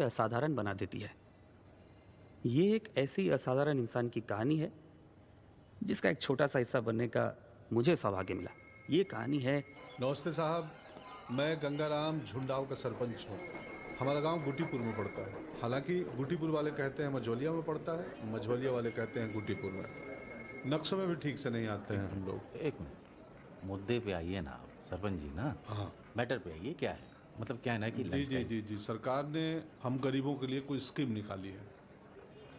असाधारण बना देती है। ये एक ऐसी असाधारण इंसान की कहानी है जिसका एक छोटा सा हिस्सा बनने का मुझे सौभाग्य मिला। ये कहानी है। नमस्ते साहब, मैं गंगाराम झुंडाव का सरपंच हूँ। हमारा गांव गुटीपुर में पड़ता है। हालांकि गुटीपुर वाले कहते हैं मझौलिया में पड़ता है, मझौलिया वाले कहते हैं गुटीपुर में। नक्शों में भी ठीक से नहीं आते हैं हम लोग। एक मिनट, मुद्दे पे आइए ना आप सरपंच जी ना। हाँ मैटर पे आइए, क्या है मतलब, क्या है ना कि जी लंच जी टाइम। जी जी, सरकार ने हम गरीबों के लिए कोई स्कीम निकाली है,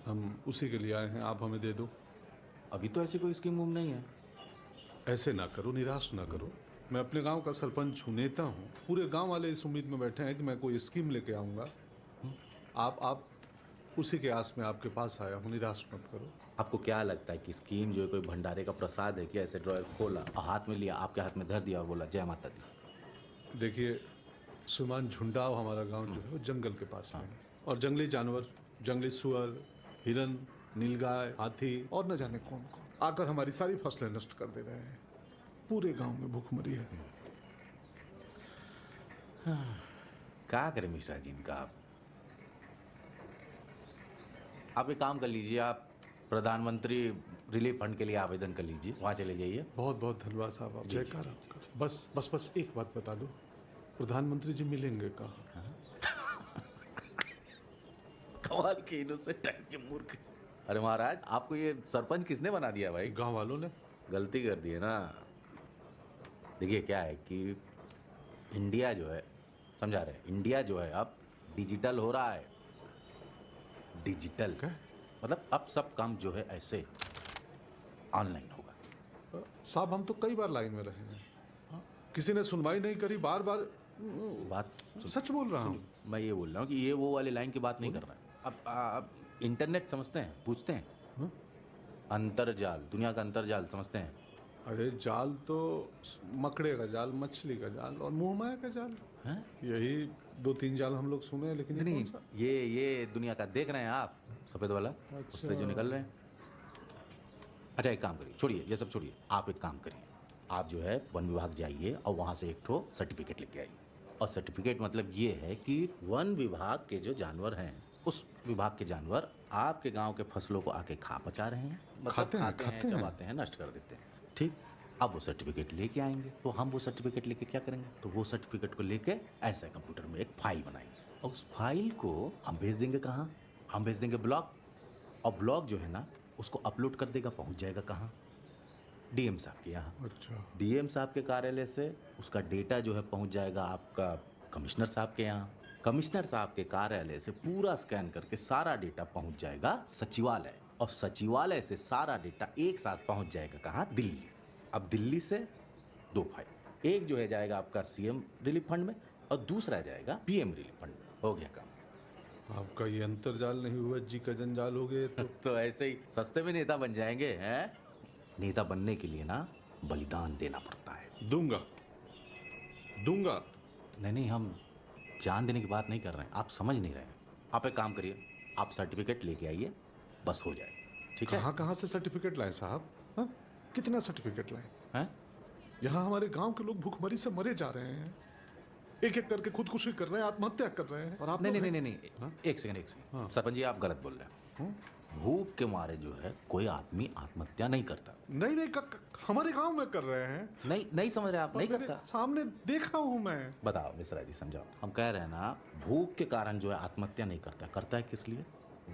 हम उसी के लिए आए हैं। आप हमें दे दो। अभी तो ऐसी कोई स्कीम वूम नहीं है। ऐसे ना करो, निराश ना करो। मैं अपने गांव का सरपंच हूँ, नेता हूँ। पूरे गांव वाले इस उम्मीद में बैठे हैं कि मैं कोई स्कीम लेके आऊँगा। आप उसी के आस में आपके पास आया हूँ, निराश मत करो। आपको क्या लगता है कि स्कीम जो है कोई भंडारे का प्रसाद है कि ऐसे ड्रॉयर खोला और हाथ में लिया, आपके हाथ में धर दिया और बोला जय माता दी? देखिए, श्रीमान झुंडाव हमारा गांव जो है वो जंगल के पास में है, और जंगली जानवर, जंगली सुअर, हिरन, नीलगाय, हाथी और न जाने कौन कौन आकर हमारी सारी फसलें नष्ट कर दे रहे हैं। पूरे गांव में भूखमरी है। क्या करें मिश्रा जी इनका? आप एक काम कर लीजिए, आप प्रधानमंत्री रिलीफ फंड के लिए आवेदन कर लीजिए, वहाँ चले जाइए। बहुत बहुत धन्यवाद साहब, आप जयकार। बस बस बस एक बात बता दो, प्रधानमंत्री जी मिलेंगे कहाँ? कमाल के इनोसेंट टाइप के मूर्ख। अरे महाराज, आपको ये सरपंच किसने बना दिया भाई? गांव वालों ने। गलती कर दी है ना। देखिए क्या है कि इंडिया जो है, समझा रहे हैं, इंडिया जो है अब डिजिटल हो रहा है। डिजिटल क्या? मतलब अब सब काम जो है ऐसे ऑनलाइन होगा। साहब, हम तो कई बार लाइन में रहे हैं, किसी ने सुनवाई नहीं करी। बार बार बात सच बोल रहा हूँ। मैं ये बोल रहा हूँ कि ये वो वाली लाइन की बात नहीं कर रहा है। अब इंटरनेट समझते हैं, पूछते हैं। अंतरजाल, दुनिया का अंतरजाल समझते हैं? अरे जाल तो मकड़े का जाल, मछली का जाल और मुंहमाया का जाल हैं? यही दो तीन जाल हम लोग सुने हैं, लेकिन ये नहीं, कौन सा? ये दुनिया का देख रहे हैं आप, सफेद वाला, उससे जो निकल रहे हैं। अच्छा एक काम करिए, छोड़िए ये सब छोड़िए, आप एक काम करिए, आप जो है वन विभाग जाइए और वहाँ से एक ठो सर्टिफिकेट लेके आइए। और सर्टिफिकेट मतलब ये है कि वन विभाग के जो जानवर हैं, उस विभाग के जानवर आपके गांव के फसलों को आके खा पचा रहे हैं, मतलब खाते हैं, चबाते हैं, नष्ट कर देते हैं। ठीक, अब वो सर्टिफिकेट लेके आएंगे, तो हम वो सर्टिफिकेट लेके क्या करेंगे, तो वो सर्टिफिकेट को लेके ऐसे कंप्यूटर में एक फाइल बनाएंगे और उस फाइल को हम भेज देंगे कहाँ, हम भेज देंगे ब्लॉक। और ब्लॉक जो है ना उसको अपलोड कर देगा, पहुँच जाएगा कहाँ, डीएम साहब के यहाँ। अच्छा, डीएम साहब के कार्यालय से उसका डेटा जो है पहुँच जाएगा आपका कमिश्नर साहब के यहाँ। कमिश्नर साहब के कार्यालय से पूरा स्कैन करके सारा डेटा पहुँच जाएगा सचिवालय, और सचिवालय से सारा डेटा एक साथ पहुँच जाएगा कहाँ, दिल्ली। अब दिल्ली से दो फाइल, एक जो है जाएगा आपका सीएम रिलीफ फंड में और दूसरा जाएगा पीएम रिलीफ फंड में। हो गया काम। आपका ये अंतरजाल नहीं हुआ जी का जंजाल हो गए तो। तो ऐसे ही सस्ते में नेता बन जाएंगे हैं। नेता बनने के लिए ना बलिदान देना पड़ता है। दूंगा दूंगा। नहीं, हम जान देने की बात नहीं कर रहे हैं, आप समझ नहीं रहे हैं। आप एक काम करिए, आप सर्टिफिकेट लेके आइए, बस हो जाए। ठीक है? कहाँ कहाँ से सर्टिफिकेट लाए साहब? हाँ? कितना सर्टिफिकेट लाए? हैं? यहाँ हमारे गांव के लोग भूखमरी से मरे जा रहे हैं, एक एक करके खुदकुशी कर रहे हैं, आत्महत्या कर रहे हैं। और आप नहीं लोग नहीं हैं? नहीं नहीं, हाँ? एक सेकंड सरपंच जी, आप गलत बोल रहे हैं। भूख के मारे जो है कोई आदमी आत्महत्या नहीं करता। नहीं नहीं, हमारे गांव में कर रहे हैं। नहीं समझ रहे आप? नहीं मेरे करता? सामने देखा हूं मैं। बताओ मिश्रा जी, समझाओ। हम कह रहे हैं ना, भूख के कारण जो है आत्महत्या नहीं करता, करता है किस लिए?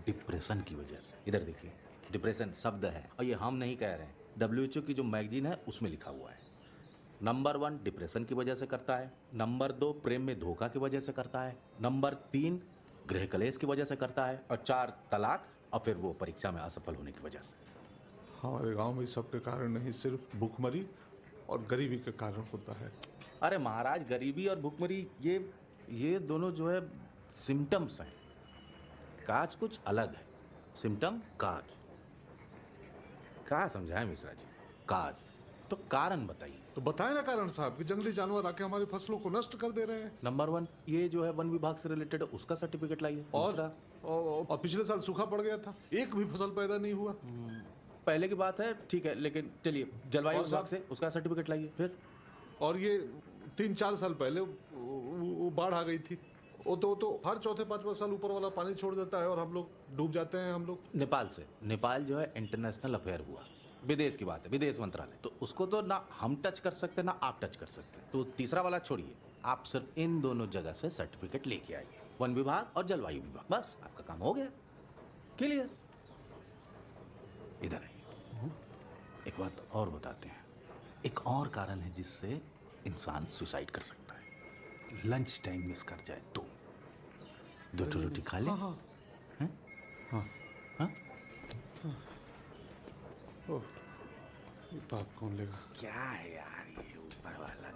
डिप्रेशन की वजह से। इधर देखिए, डिप्रेशन शब्द है और ये हम नहीं कह रहे हैं, WHO की जो मैगजीन है उसमें लिखा हुआ है। नंबर 1 डिप्रेशन की वजह से करता है, नंबर 2 प्रेम में धोखा की वजह से करता है, नंबर 3 गृह कलेश की वजह से करता है, और 4 तलाक, और फिर वो परीक्षा में असफल होने की वजह से। हमारे गांव में इस सब के कारण नहीं, सिर्फ भूखमरी और गरीबी के कारण होता है। अरे महाराज, गरीबी और भुखमरी ये दोनों जो है सिम्टम्स हैं, काज कुछ अलग है। सिम्टम काज, क्या समझाएं मिश्रा जी? काज तो कारण बताइए। तो बताए ना कारण साहब कि जंगली जानवर आके हमारी फसलों को नष्ट कर दे रहे हैं। नंबर 1 ये जो है वन विभाग से रिलेटेड है, उसका सर्टिफिकेट लाइए। और पिछले साल सूखा पड़ गया था, एक भी फसल पैदा नहीं हुआ। पहले की बात है, ठीक है, लेकिन चलिए जलवायु और विभाग से उसका सर्टिफिकेट लाइए फिर। और ये 3-4 साल पहले वो बाढ़ आ गई थी, वो तो हर चौथे पांचवा साल ऊपर वाला पानी छोड़ देता है और हम लोग डूब जाते हैं हम लोग। नेपाल से, नेपाल जो है इंटरनेशनल अफेयर हुआ, विदेश की बात है, विदेश मंत्रालय, तो उसको तो ना हम टच कर सकते ना आप टच कर सकते। तो तीसरा वाला छोड़िए, आप सिर्फ इन दोनों जगह से सर्टिफिकेट लेके आइए, वन विभाग और जलवायु विभाग, बस आपका काम हो गया, क्लियर। इधर आइए, एक बात और बताते हैं, एक और कारण है जिससे इंसान सुसाइड कर सकता है। लंच टाइम मिस कर जाए तो 2 रोटी खा ले। हाँ हैं? हाँ? ओह, ये पाप कौन लेगा? क्या है यार ये ऊपर वाला।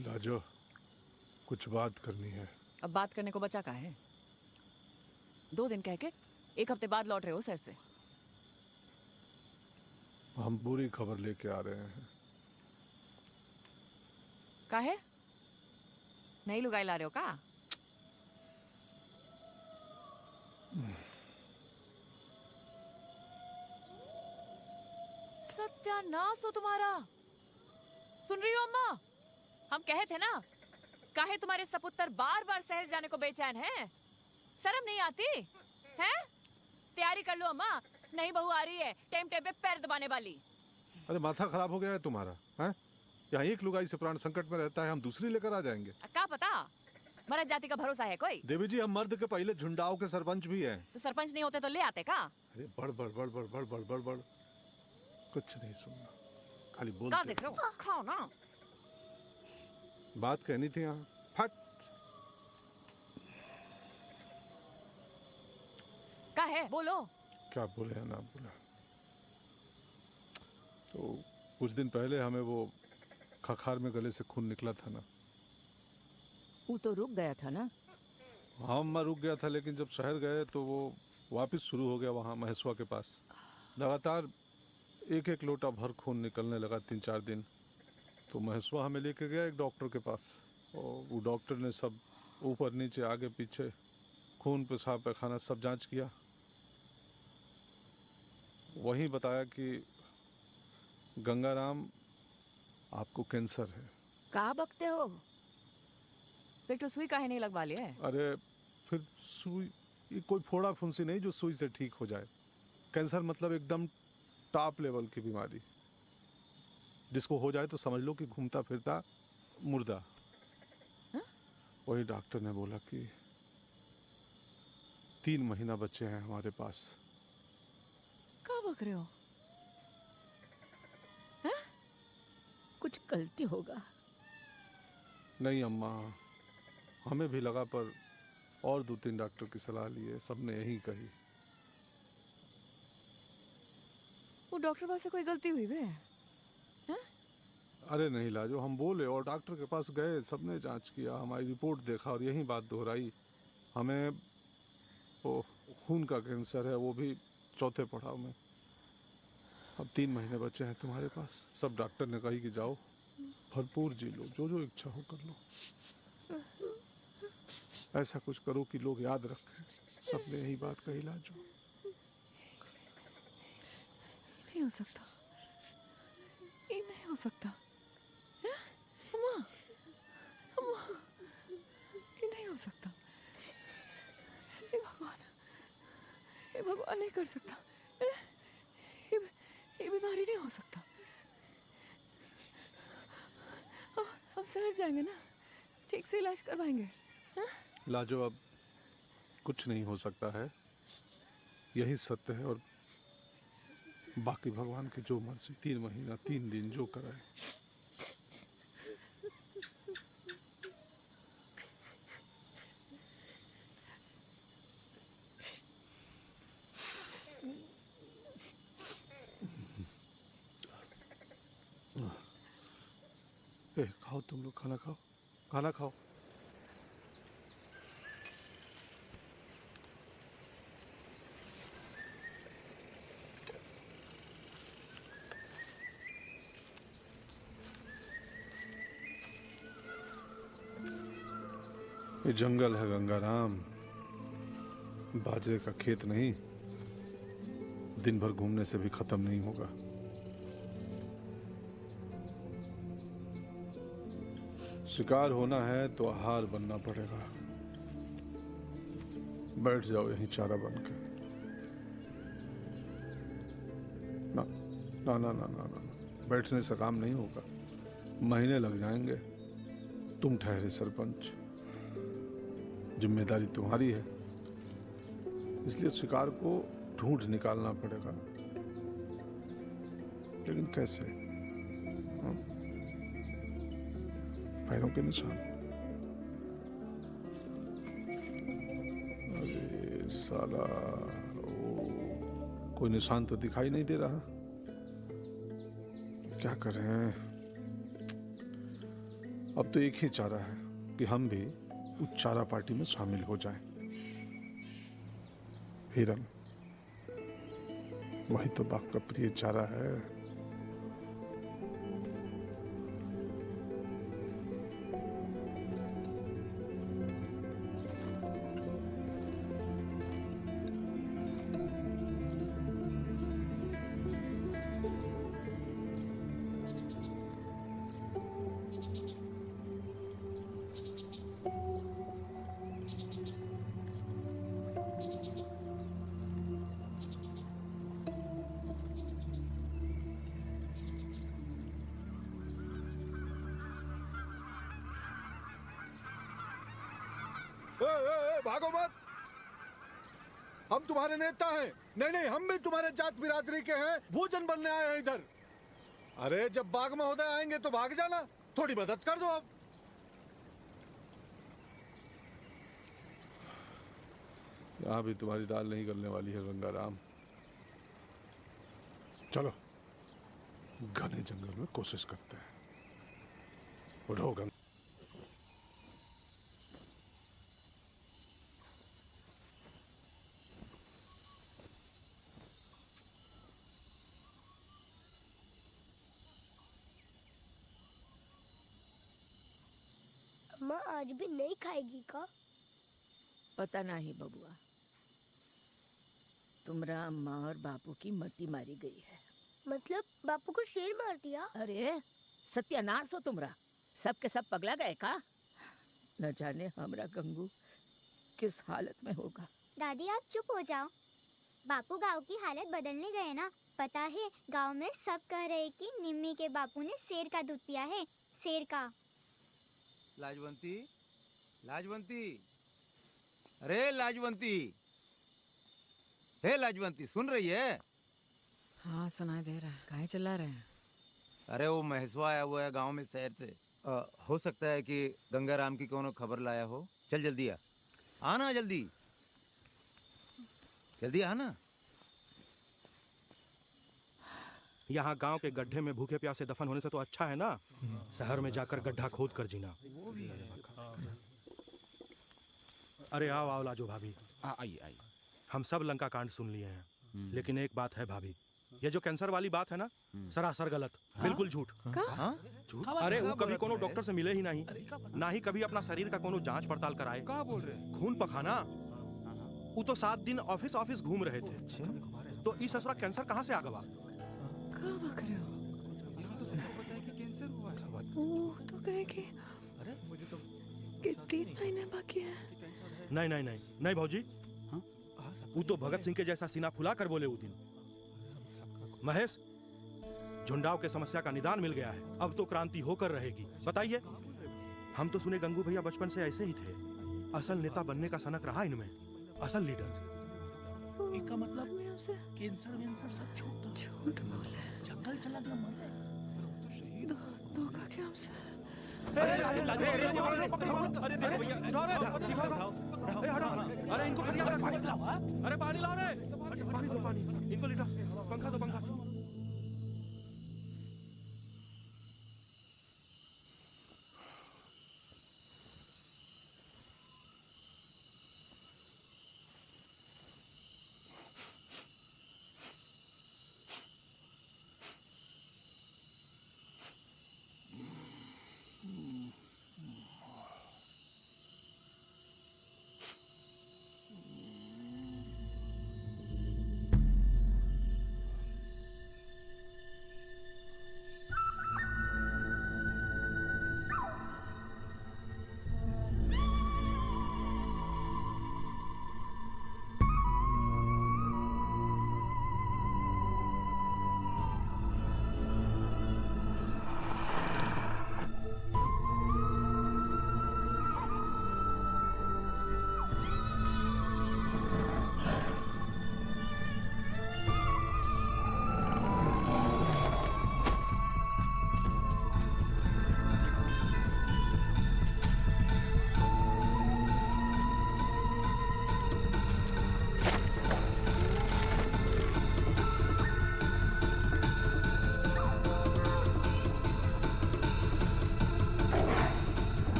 लाजो, कुछ बात करनी है। अब बात करने को बचा का है? 2 दिन कह के 1 हफ्ते बाद लौट रहे हो सर से। हम बुरी खबर लेके आ रहे हैं। काहे? नई लुगाई ला रहे हो का? सत्यानाश हो तुम्हारा। सुन रही हो अम्मा? हम कहे थे ना, काहे तुम्हारे सपुत्र बार बार शहर जाने को बेचैन हैं? शर्म नहीं आती हैं? तैयारी कर लो अम्मा, नई बहू आ रही है, टेम टेम पे पैर दबाने वाली। अरे माथा खराब हो गया है तुम्हारा? हैं? यहाँ एक लुगाई से प्राण संकट में रहता है, हम दूसरी लेकर आ जाएंगे। क्या पता, मर्द जाति का भरोसा है कोई? देवी जी, हम मर्द के पहले झुंडाओं के सरपंच भी हैं। तो सरपंच नहीं होते तो ले आते का? अरे बड़ बड़ बड़ बड़ बड़ बड़ बड़ बड़, कुछ नहीं सुनना, खाली बोल। क्या देख रहे हो? खाओ ना। बात कहनी थी यहाँ, फट। क्या है बोलो? क्या बोले या ना बोला। तो कुछ दिन पहले हमें वो खखार में गले से खून निकला था ना। वो तो रुक गया था ना। हाँ, मैं रुक गया था, लेकिन जब शहर गए तो वो वापस शुरू हो गया वहाँ महेशवा के पास। लगातार 1-1 लोटा भर खून निकलने लगा 3-4 दिन। तो महेशवा हमें लेके गया एक डॉक्टर के पास, और वो डॉक्टर ने सब ऊपर नीचे आगे पीछे खून पेशाब पैखाना सब जांच किया। वही बताया कि गंगाराम, आपको कैंसर है। कहाँ बकते हो? तो एक तो सुई काहे नहीं लगवा लिया? अरे फिर सुई, ये कोई फोड़ा फुंसी नहीं जो सुई से ठीक हो जाए। कैंसर मतलब एकदम टॉप लेवल की बीमारी। जिसको हो जाए तो समझ लो कि घूमता फिरता मुर्दा। वही डॉक्टर ने बोला कि 3 महीना बच्चे हैं हमारे पास। क्या बक रहे हो? कुछ गलती होगा। नहीं अम्मा, हमें भी लगा, पर और 2-3 डॉक्टर की सलाह लिए, सबने यही कही। वो डॉक्टर पास से कोई गलती हुई बे? अरे नहीं लाजो, हम बोले और डॉक्टर के पास गए, सबने जांच किया, हमारी रिपोर्ट देखा और यही बात दोहराई। हमें वो खून का कैंसर है, वो भी 4थे पड़ाव में। अब 3 महीने बचे हैं तुम्हारे पास। सब डॉक्टर ने कही कि जाओ, भरपूर जी लो, जो जो इच्छा हो कर लो। ऐसा कुछ करो कि लोग याद रखें। सबने यही बात कही लाजो। नहीं हो सकता, ये नहीं हो सकता। हैं? अम्मा, अम्मा, ये नहीं हो सकता। ये भगवान नहीं कर सकता। ये बीमारी नहीं हो सकता। हम शहर जाएंगे ना, ठीक से इलाज करवाएंगे। लाजो, अब कुछ नहीं हो सकता है, यही सत्य है। और बाकी भगवान की जो मर्जी, 3 महीना 3 दिन जो कराए। खाओ तुम लोग, खाना खाओ, खाना खाओ। ये जंगल है गंगाराम, बाजरे का खेत नहीं। दिन भर घूमने से भी खत्म नहीं होगा। शिकार होना है तो आहार बनना पड़ेगा। बैठ जाओ यहीं चारा बन के। ना ना ना ना ना ना, बैठने से काम नहीं होगा, महीने लग जाएंगे। तुम ठहरे सरपंच, जिम्मेदारी तुम्हारी है, इसलिए शिकार को ढूंढ निकालना पड़ेगा। लेकिन कैसे? हाँ? पैरों के निशान। अरे साला, कोई निशान तो दिखाई नहीं दे रहा। क्या करें? अब तो एक ही चारा है कि हम भी उस चारा पार्टी में शामिल हो जाएं। हिरन, वही तो बाघ का प्रिय चारा है। भागो मत, हम तुम्हारे नेता हैं। नहीं नहीं, हम भी तुम्हारे जात बिरादरी के हैं, भोजन बनने आए हैं इधर। अरे जब बाग महोदय आएंगे तो भाग जाना, थोड़ी मदद कर दो अब। यहां भी तुम्हारी दाल नहीं गलने वाली है गंगाराम। चलो घने जंगल में कोशिश करते हैं। उठो गंगा। अम्मा आज भी नहीं खाएगी का? पता नहीं बबुआ, तुमरा अम्मा और बापू की मती मारी गई है। मतलब बापू को शेर मार दिया? अरे सत्यानाश हो तुमरा, सब के सब पगला गए का? न जाने हमरा गंगू किस हालत में होगा। दादी आप चुप हो जाओ। बापू गांव की हालत बदलने गए ना, पता है गांव में सब कह रहे कि निम्मी के बापू ने शेर का दूध पिया है, शेर का। लाजवंती, लाजवंती, अरे लाजवंती, हे लाजवंती, सुन रही है? हाँ सुनाई दे रहा है। काहे चिल्ला रहे हैं? अरे वो महेशवा आया हुआ है गांव में शहर से। हो सकता है कि गंगाराम की कोनो खबर लाया हो। चल जल्दी आ, आना जल्दी, जल्दी आना। यहाँ गांव के गड्ढे में भूखे प्यासे दफन होने से तो अच्छा है ना शहर में जाकर गड्ढा खोद कर जीना। अरे आओ आओ लाजो भाभी। आइए आइए। हम सब लंका कांड सुन लिए हैं, लेकिन एक बात है भाभी, ये जो कैंसर वाली बात है ना, सरासर गलत, बिल्कुल झूठ। झूठ? अरे वो कभी कोनो डॉक्टर से मिले ही नहीं, ना ही कभी अपना शरीर का कोनो जांच पड़ताल कराए। क्या बोल रहे? खून पखाना। वो तो 7 दिन ऑफिस ऑफिस घूम रहे थे, तो इस ससुरा कैंसर कहाँ से आ गवा? क्या बक रहे हो? वो तो कहे कि 3 महीने बाकी है। नहीं नहीं नहीं नहीं भौजी, वो तो भगत सिंह के जैसा सीना फुला कर बोले वो दिन। महेश, झुंडाव के समस्या का निदान मिल गया है, अब तो क्रांति होकर रहेगी। बताइए, हम तो सुने गंगू भैया बचपन से ऐसे ही थे, असल नेता बनने का सनक रहा इनमें, असल लीडर। इसका मतलब कैंसर वेंसर सब झूठ बोले, जंगल चला गया मर गए। धोखा क्या हमसे? अरे इनको खटिया पर रखो। अरे पानी लाओ रे, पानी दो, पानी इनको लिटा, पंखा दो पंखा।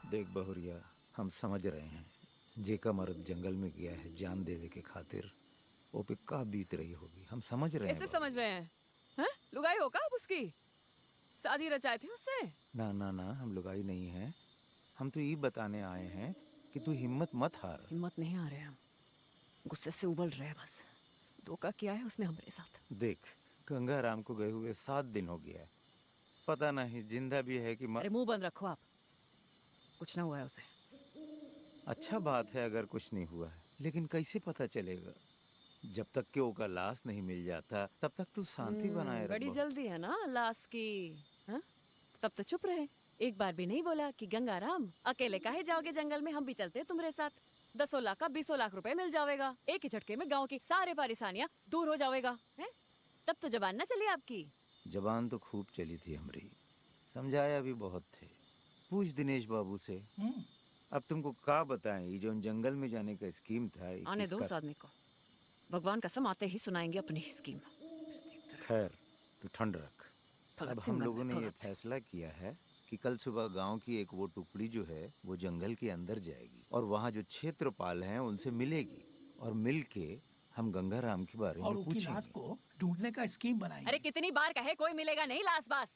देख बहुरिया, हम समझ रहे हैं जेका मर्द जंगल में गया है जान देवे के खातिर, वो पे का बीत रही होगी। हम समझ रहे हैं। कैसे समझ रहे हैं? हैं? लुगाई हो का आप उसकी? शादी रचाए थे उससे? ना ना ना, हम लुगाई नहीं हैं। हम तो ये बताने आए हैं कि तू हिम्मत मत हार। हिम्मत नहीं आ रहे हम, गुस्से से उबल रहे हैं बस। धोखा किया है उसने हमारे साथ। देख, गंगाराम को गए हुए 7 दिन हो गया है, पता नहीं जिंदा भी है कि अरे मुंह बंद रखो आप, कुछ ना हुआ है उसे। अच्छा बात है अगर कुछ नहीं हुआ है, लेकिन कैसे पता चलेगा? जब तक कि ओका लाश नहीं मिल जाता तब तक तू शांति बनाए रख। बड़ी जल्दी है ना लाश की। हाँ? तब तो चुप रहे, एक बार भी नहीं बोला कि गंगाराम अकेले काहे जाओगे जंगल में, हम भी चलते हैं तुम्हारे साथ। 10 लाख का 20 लाख रुपए मिल जाएगा, एक ही झटके में गांव की सारे परेशानियां दूर हो जाएगा। हैं? तब तो जबान ना चली आपकी। जबान तो खूब चली थी हमारी, समझाया भी बहुत थे। पूछ दिनेश बाबू से। अब तुमको क्या बताएं, ये जो जंगल में जाने का स्कीम था, आने दो उस आदमी को, भगवान कसम आते ही सुनाएंगे अपनी स्कीम। खैर तू ठंड रख। अब हम लोगों ने ये फैसला किया है कि कल सुबह गांव की एक वो टुकड़ी जो है वो जंगल के अंदर जाएगी और वहाँ जो क्षेत्रपाल हैं उनसे मिलेगी, और मिल के हम गंगाराम के बारे में पूछेंगे। लाश को ढूंढने का स्कीम बनाएंगे। अरे कितनी बार कहे, कोई मिलेगा नहीं लाश बास।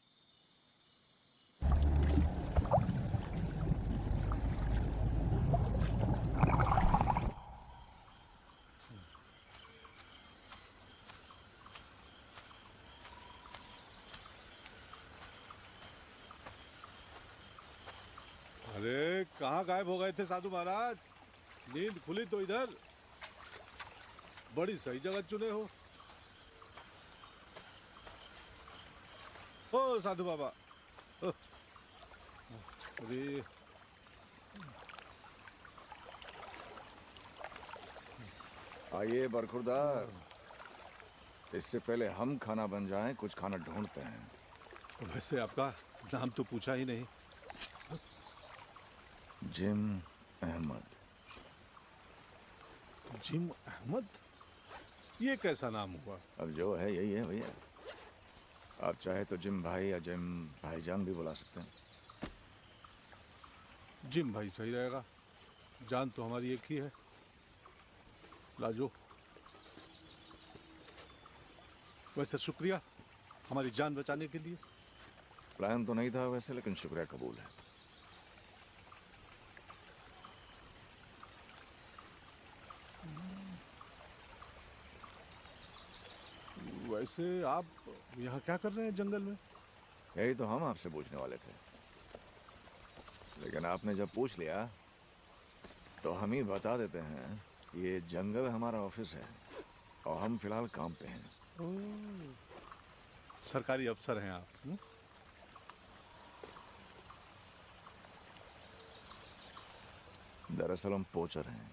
कहाँ गायब हो गए थे साधु महाराज? नींद खुली तो इधर। बड़ी सही जगह चुने हो। ओ साधु बाबा। ओ, अरे आइए बरखुरदार, इससे पहले हम खाना बन जाएं, कुछ खाना ढूंढते हैं। वैसे आपका नाम तो पूछा ही नहीं। जिम अहमद। जिम अहमद? ये कैसा नाम हुआ? अब जो है यही है भैया। आप चाहे तो जिम भाई या जिम भाईजान भी बुला सकते हैं। जिम भाई सही रहेगा। जान तो हमारी एक ही है। लाजो। वैसे शुक्रिया हमारी जान बचाने के लिए। प्लान तो नहीं था वैसे, लेकिन शुक्रिया कबूल है। वैसे आप यहाँ क्या कर रहे हैं जंगल में? यही तो हम आपसे पूछने वाले थे, लेकिन आपने जब पूछ लिया तो हम ही बता देते हैं। ये जंगल हमारा ऑफिस है और हम फिलहाल काम पे हैं। सरकारी अफसर हैं आप? दरअसल हम पोचर हैं।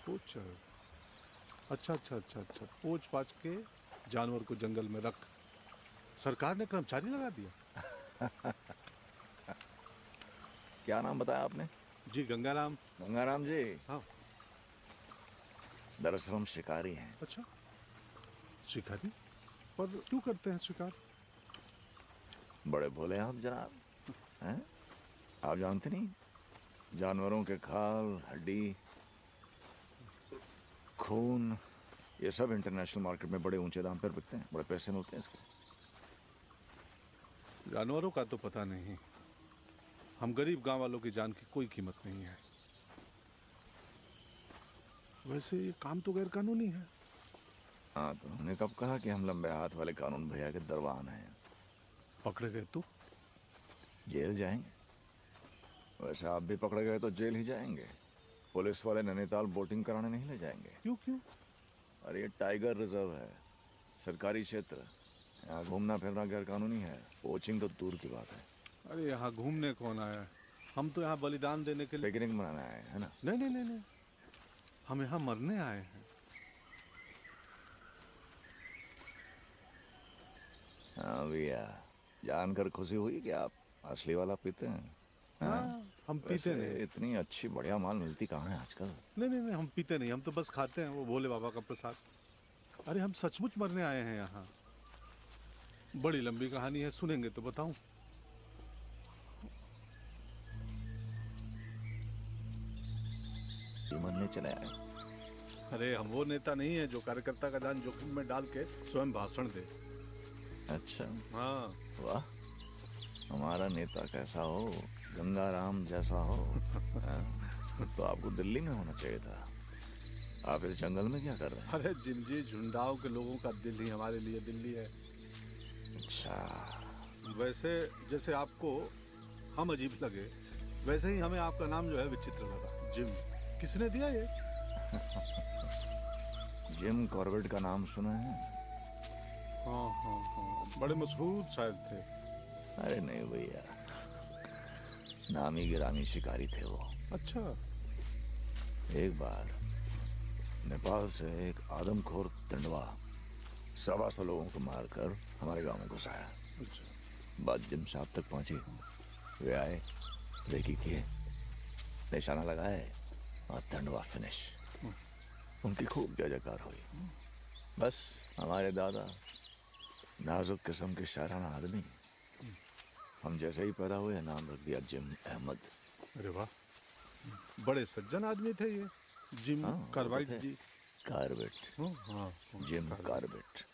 पोचर? अच्छा अच्छा अच्छा अच्छा। पोच पाच के जानवर को जंगल में रख सरकार ने कर्मचारी लगा दिया। क्या नाम बताया आपने? जी गंगाराम। गंगाराम जी? हाँ। दरअसल हम शिकारी हैं। अच्छा, शिकारी? पर क्यों करते हैं शिकार? बड़े भोले हैं आप जनाब। हैं? आप जानते नहीं, जानवरों के खाल, हड्डी, खून, ये सब इंटरनेशनल मार्केट में बड़े ऊंचे दाम पर बिकते हैं। बड़े पैसे मिलते हैं इसके। जानवरों का तो पता नहीं। हम गरीब गांव वालों की जान की कोई कीमत नहीं है। वैसे ये काम तो गैर कानूनी है। हाँ, तो हमने कब कहा कि हम लंबे हाथ वाले कानून भैया के दरबान हैं? पकड़े गए तो जेल जाएंगे। वैसे आप भी पकड़े गए तो जेल ही जाएंगे। पुलिस वाले नैनीताल बोटिंग कराने नहीं ले जाएंगे। क्यों क्यों? अरे ये टाइगर रिजर्व है, सरकारी क्षेत्र। यहाँ घूमना फिरना गैर कानूनी है। कोचिंग तो दूर की बात है। अरे यहाँ घूमने कौन आया है? हम तो यहाँ बलिदान देने के लिए। पिकनिक मनाने आए हैं, है ना? नहीं नहीं नहीं नहीं, हम यहाँ मरने आए हैं। हाँ भैया, जानकर खुशी हुई कि आप असली वाला पीते हैं। हाँ, हम पीते नहीं। इतनी अच्छी बढ़िया माल मिलती कहाँ है आजकल? नहीं नहीं नहीं, हम पीते नहीं। हम तो बस खाते हैं वो भोले बाबा का प्रसाद। अरे हम सचमुच मरने आए हैं यहाँ। बड़ी लंबी कहानी है, सुनेंगे तो बताऊं। मरने चले आए? अरे हम वो नेता नहीं है जो कार्यकर्ता का जान जोखिम में डाल के स्वयं भाषण दे। अच्छा। हाँ। वाह, हमारा नेता कैसा हो, गंगाराम जैसा हो। तो आपको दिल्ली में होना चाहिए था। आप इस जंगल में क्या कर रहे हैं? अरे जिंजी झुंडाओं के लोगों का दिल्ली हमारे लिए दिल्ली है। अच्छा। वैसे जैसे आपको हम अजीब लगे, वैसे ही हमें आपका नाम जो है विचित्र लगा। जिम किसने दिया ये? जिम कॉर्बेट का नाम सुना है? हाँ हाँ हाँ, बड़े मशहूर शायद थे। अरे नहीं भैया, नामी गिरामी शिकारी थे वो। अच्छा। एक बार नेपाल से एक आदमखोर तेंदुआ 125 लोगों को मारकर हमारे गांव में घुसाया। अच्छा। बात जिम साहब तक पहुंची। वे आए, रेकी किए, निशाना लगाए और तेंदुआ फिनिश। उनकी खूब जय जयकार हुई। बस हमारे दादा नाजुक किस्म के शाराना आदमी, हम जैसे ही पैदा हुए नाम रख दिया जिम अहमद। अरे वाह, बड़े सज्जन आदमी थे ये जिम कार्बाइट जी। कार्बेट। हाँ, जिम कार्बेट।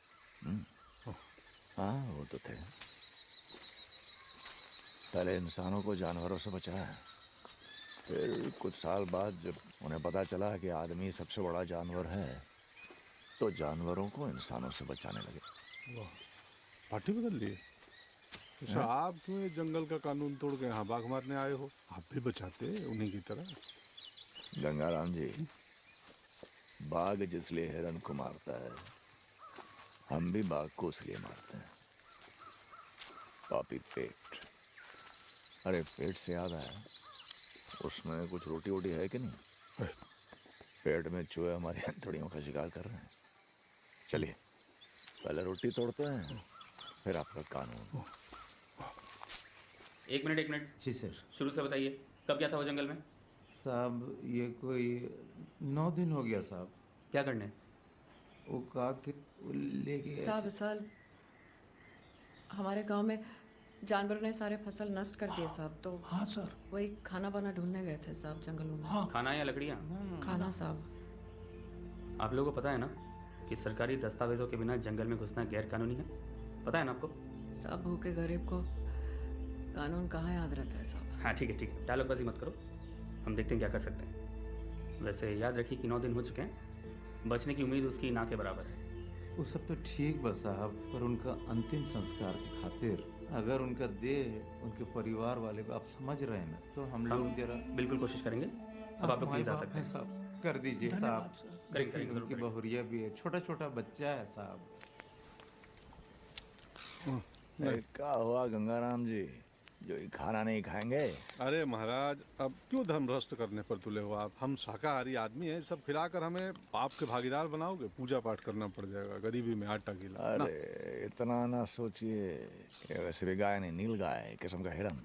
हाँ वो तो थे। पहले इंसानों को जानवरों से बचाया, फिर कुछ साल बाद जब उन्हें पता चला कि आदमी सबसे बड़ा जानवर है, तो जानवरों को इंसानों से बचाने लगे। वाह, पार्टी बदल लिए। अच्छा, आप क्यों ये जंगल का कानून तोड़ के यहाँ बाघ मारने आए हो? आप भी बचाते उन्हीं की तरह। गंगाराम जी, बाघ जिसलिए हिरन को मारता है, हम भी बाघ को इसलिए मारते हैं। पापी पेट। अरे पेट से याद आया, उसमें कुछ रोटी वोटी है कि नहीं? पेट में चूहे हमारी हथौड़ियों का शिकार कर रहे हैं। चलिए पहले रोटी तोड़ते हैं, फिर आपका कानून। एक मिनट। जी सर। शुरू से बताइए, कब गया था वो जंगल में? साहब ये कोई 9 दिन हो गया साहब। क्या करने? वो कहा कि वो लेके साहब इस साल हमारे गांव में जानवरों ने सारे फसल नष्ट कर दिए साहब, तो हाँ सर। वही खाना बना ढूंढने गए थे साहब जंगलों में। हाँ। खाना या लकड़ियाँ? खाना साहब। आप लोगों को पता है ना कि सरकारी दस्तावेजों के बिना जंगल में घुसना गैर कानूनी है? पता है ना आपको? साहब भूखे गरीब को कानून कहाँ याद रहता है साहब। हाँ ठीक है, डायलॉगबाजी मत करो, हम देखते हैं क्या कर सकते हैं। वैसे याद रखिए कि 9 दिन हो चुके हैं, बचने की उम्मीद उसकी ना के बराबर है। वो सब तो ठीक बस साहब, पर उनका अंतिम संस्कार की खातिर अगर उनका देह उनके परिवार वाले को आप समझ रहे हैं ना, तो हम लोग जरा बिल्कुल कोशिश करेंगे। अब आप लोग प्लीज आ सकते हैं साहब। कर दीजिए साहब। देखिए उनकी बहुरिया भी है, छोटा छोटा बच्चा है साहब। क्या हुआ गंगाराम जी, जो ये खाना नहीं खाएंगे? अरे महाराज, अब क्यों धर्म भ्रष्ट करने पर तुले हो आप? हम शाकाहारी आदमी हैं, सब खिलाकर हमें पाप के भागीदार बनाओगे? पूजा पाठ करना पड़ जाएगा, गरीबी में आटा गीला। अरे इतना ना सोचिए, ये वैसे भी गाय नहीं, नील गाय किस्म का हिरन।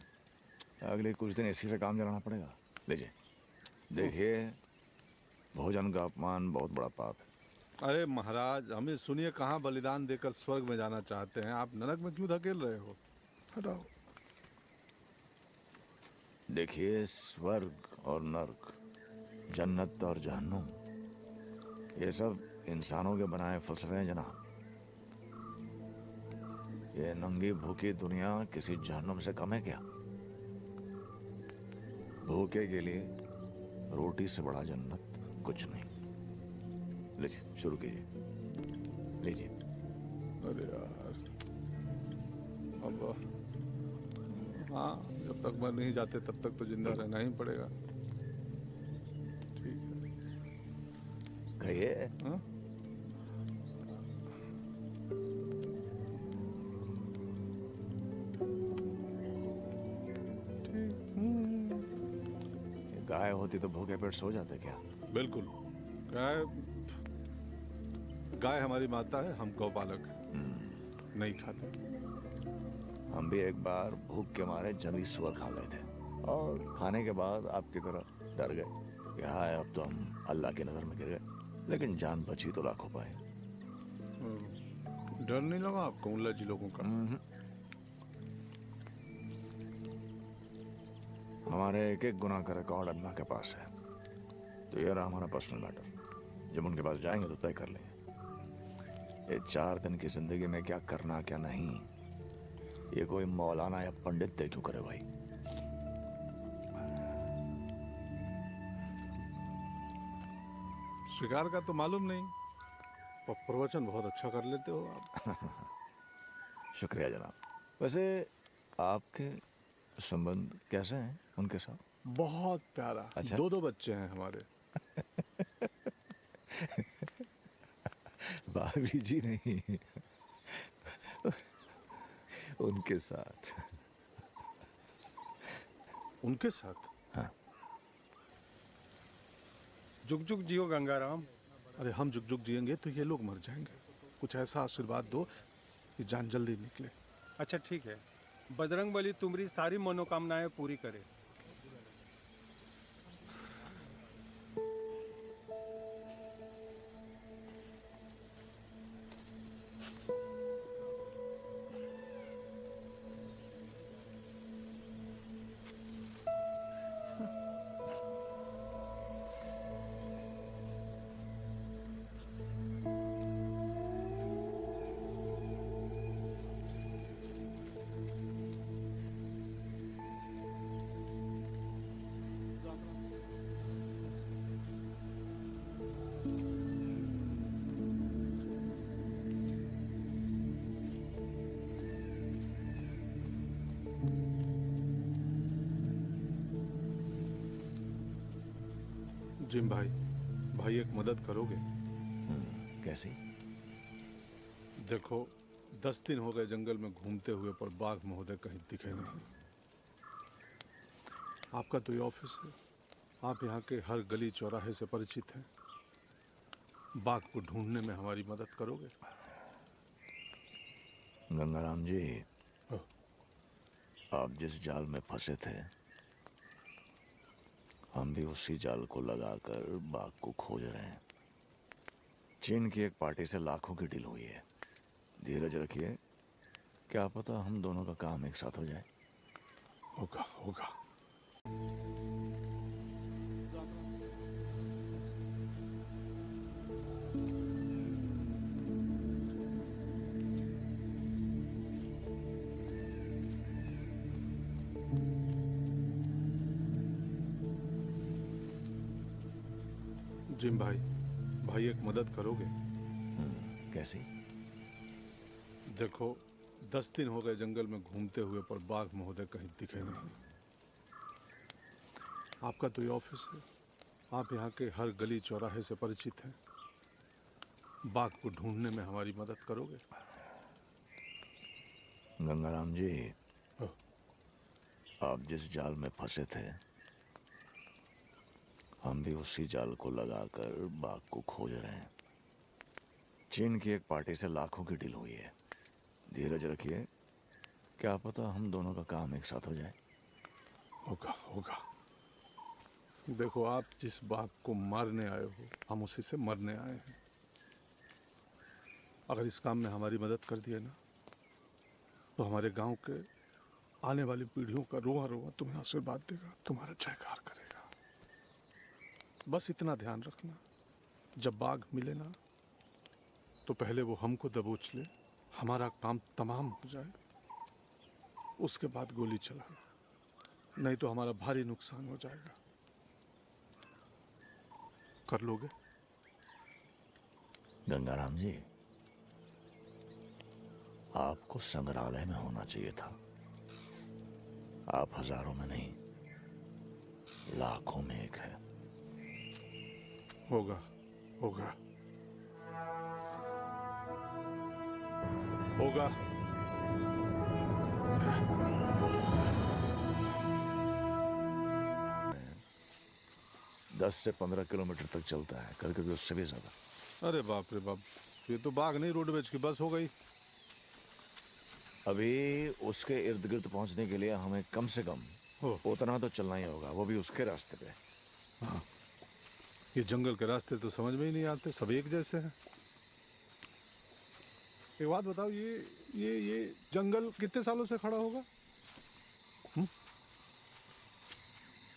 अगले कुछ दिन इसी से काम चलाना पड़ेगा। लीजिए देखिए, भोजन का अपमान बहुत बड़ा पाप है। अरे महाराज, हमें सुनिए, कहाँ बलिदान देकर स्वर्ग में जाना चाहते हैं? आप नरक में क्यों धकेल रहे हो? हटाओ। देखिए, स्वर्ग और नर्क, जन्नत और जहन्नुम, ये सब इंसानों के बनाए फलसफे हैं जनाब। ये नंगी भूखी दुनिया किसी जहन्नुम से कम है क्या? भूखे के लिए रोटी से बड़ा जन्नत कुछ नहीं। लीजिए शुरू कीजिए, लीजिए। अरे यार, अब हाँ, जब तक मर नहीं जाते तब तक तो जिंदा रहना ही पड़ेगा। ठीक है, कहिए। हाँ? गाय होती तो भूखे पेट सो जाते क्या? बिल्कुल। गाय हमारी माता है, हम गौपालक हैं, नहीं खाते। हम भी एक बार भूख के मारे जंगली सुअर खा गए थे, और खाने के बाद आपकी तरह डर गए कि हाय अब तो हम अल्लाह की नजर में गिर गए, लेकिन जान बची तो लाखों पाए। डर नहीं लगा आपको उन लाजी लोगों का? हमारे एक एक गुनाह का रिकॉर्ड अल्लाह के पास है, तो ये रहा हमारा पर्सनल मैटर। जब उनके पास जाएंगे तो तय कर लेंगे। ये 4 दिन की जिंदगी में क्या करना क्या नहीं, ये कोई मौलाना या पंडित तय क्यों करे भाई? शिकार का तो मालूम नहीं, पर प्रवचन बहुत अच्छा कर लेते हो आप। शुक्रिया जनाब। वैसे आपके संबंध कैसे हैं उनके साथ? बहुत प्यारा। अच्छा? 2 बच्चे हैं हमारे। भाभी जी नहीं, उनके साथ। उनके साथ? हाँ। जुग जुग जियो गंगाराम। अरे हम जुग जुग जिएंगे तो ये लोग मर जाएंगे। कुछ ऐसा आशीर्वाद दो कि जान जल्दी निकले। अच्छा ठीक है, बजरंग बली तुम्हारी सारी मनोकामनाएं पूरी करे। जिम भाई, भाई एक मदद करोगे? कैसी? देखो 10 दिन हो गए जंगल में घूमते हुए, पर बाघ महोदय कहीं दिखे नहीं। आपका तो ये ऑफिस है, आप यहाँ के हर गली चौराहे से परिचित हैं। बाघ को ढूंढने में हमारी मदद करोगे? गंगाराम जी, आप जिस जाल में फंसे थे, हम भी उसी जाल को लगाकर बाघ को खोज रहे हैं। चीन की एक पार्टी से लाखों की डील हुई है। धीरज रखिए, क्या पता हम दोनों का काम एक साथ हो जाए। होगा होगा। जिम भाई, भाई एक मदद करोगे? कैसी? देखो 10 दिन हो गए जंगल में घूमते हुए, पर बाघ महोदय कहीं दिखे नहीं। आपका तो ये ऑफिस है, आप यहाँ के हर गली चौराहे से परिचित हैं। बाघ को ढूंढने में हमारी मदद करोगे? गंगाराम जी, आप जिस जाल में फंसे थे, हम भी उसी जाल को लगाकर बाघ को खोज रहे हैं। चीन की एक पार्टी से लाखों की डील हुई है। धीरज रखिए, क्या पता हम दोनों का काम एक साथ हो जाए। होगा होगा। देखो आप जिस बाघ को मारने आए हो, हम उसी से मरने आए हैं। अगर इस काम में हमारी मदद कर दिए ना, तो हमारे गांव के आने वाली पीढ़ियों का रोआ रोआ तुम्हें आशीर्वाद देगा, तुम्हारा जयकार करेगा। बस इतना ध्यान रखना, जब बाघ मिले ना, तो पहले वो हमको दबोच ले, हमारा काम तमाम हो जाए, उसके बाद गोली चलाना, नहीं तो हमारा भारी नुकसान हो जाएगा। कर लोगे? गंगाराम जी, आपको संग्रहालय में होना चाहिए था। आप हजारों में नहीं, लाखों में एक है। होगा होगा होगा। 10 से 15 किलोमीटर तक चलता है, कभी कभी उससे भी ज्यादा। अरे बाप रे बाप, ये तो बाघ नहीं, रोडवेज की बस हो गई। अभी उसके इर्द गिर्द पहुंचने के लिए हमें कम से कम उतना तो चलना ही होगा, वो भी उसके रास्ते पे। हाँ, ये जंगल के रास्ते तो समझ में ही नहीं आते, सब एक जैसे हैं। एक बात बताओ, ये जंगल कितने सालों से खड़ा होगा?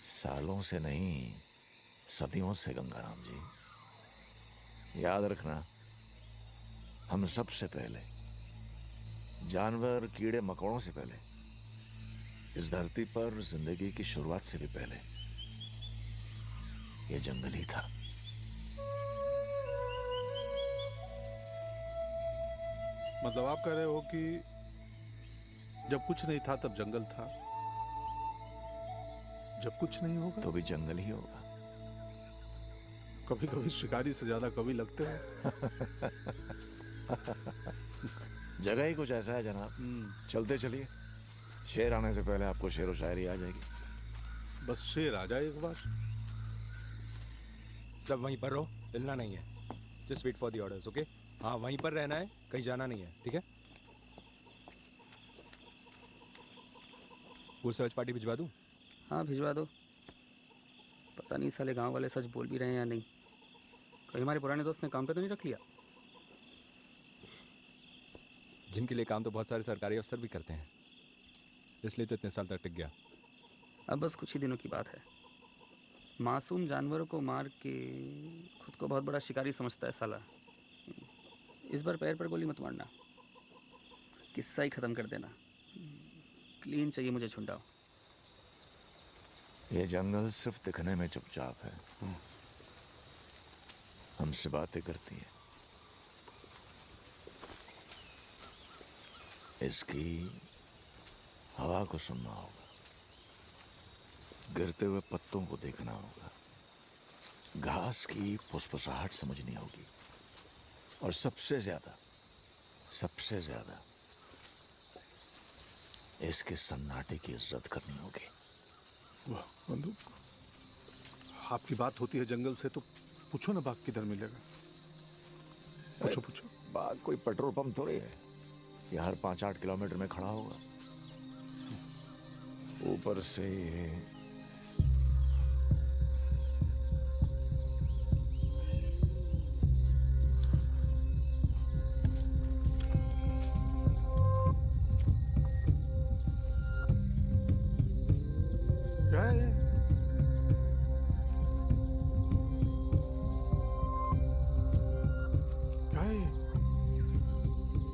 सालों से नहीं, सदियों से गंगाराम जी। याद रखना, हम सबसे पहले, जानवर कीड़े मकोड़ों से पहले, इस धरती पर जिंदगी की शुरुआत से भी पहले ये जंगल ही था। मतलब आप कह रहे हो कि जब कुछ नहीं था तब जंगल था, जब कुछ नहीं होगा तो भी जंगल ही होगा। कभी कभी शिकारी से ज्यादा कवि लगते हैं। जगह ही कुछ ऐसा है जनाब। चलते चलिए, शेर आने से पहले आपको शेर व शायरी आ जाएगी। बस शेर आ जाए एक बार। सब वहीं पर रहो, हिलना नहीं है। Just wait for the orders, okay? हाँ, वहीं पर रहना है, कहीं जाना नहीं है, ठीक है? वो सर्च पार्टी भिजवा दूँ? हाँ भिजवा दो। पता नहीं साले गांव वाले सच बोल भी रहे हैं या नहीं। कहीं हमारे पुराने दोस्त ने काम पे तो नहीं रख लिया? जिनके लिए काम तो बहुत सारे सरकारी अफसर भी करते हैं, इसलिए तो इतने साल तक टिक गया। अब बस कुछ ही दिनों की बात है। मासूम जानवरों को मार के खुद को बहुत बड़ा शिकारी समझता है साला। इस बार पैर पर गोली मत मारना, किस्सा ही खत्म कर देना। क्लीन चाहिए मुझे झुंडाओ। ये जंगल सिर्फ दिखने में चुपचाप है, हमसे बातें करती है। इसकी हवा को सुनना होगा, गिरते हुए पत्तों को देखना होगा, घास की फुसफुसाहट समझनी होगी और सबसे ज्यादा इसके सन्नाटे की इज्जत करनी होगी। वाह बंधु, आपकी बात होती है जंगल से तो पूछो ना बाघ किधर मिलेगा। पूछो। बाघ कोई पेट्रोल पंप थोड़ी है ये हर 5-8 किलोमीटर में खड़ा होगा। ऊपर से क्या है ये? क्या है ये?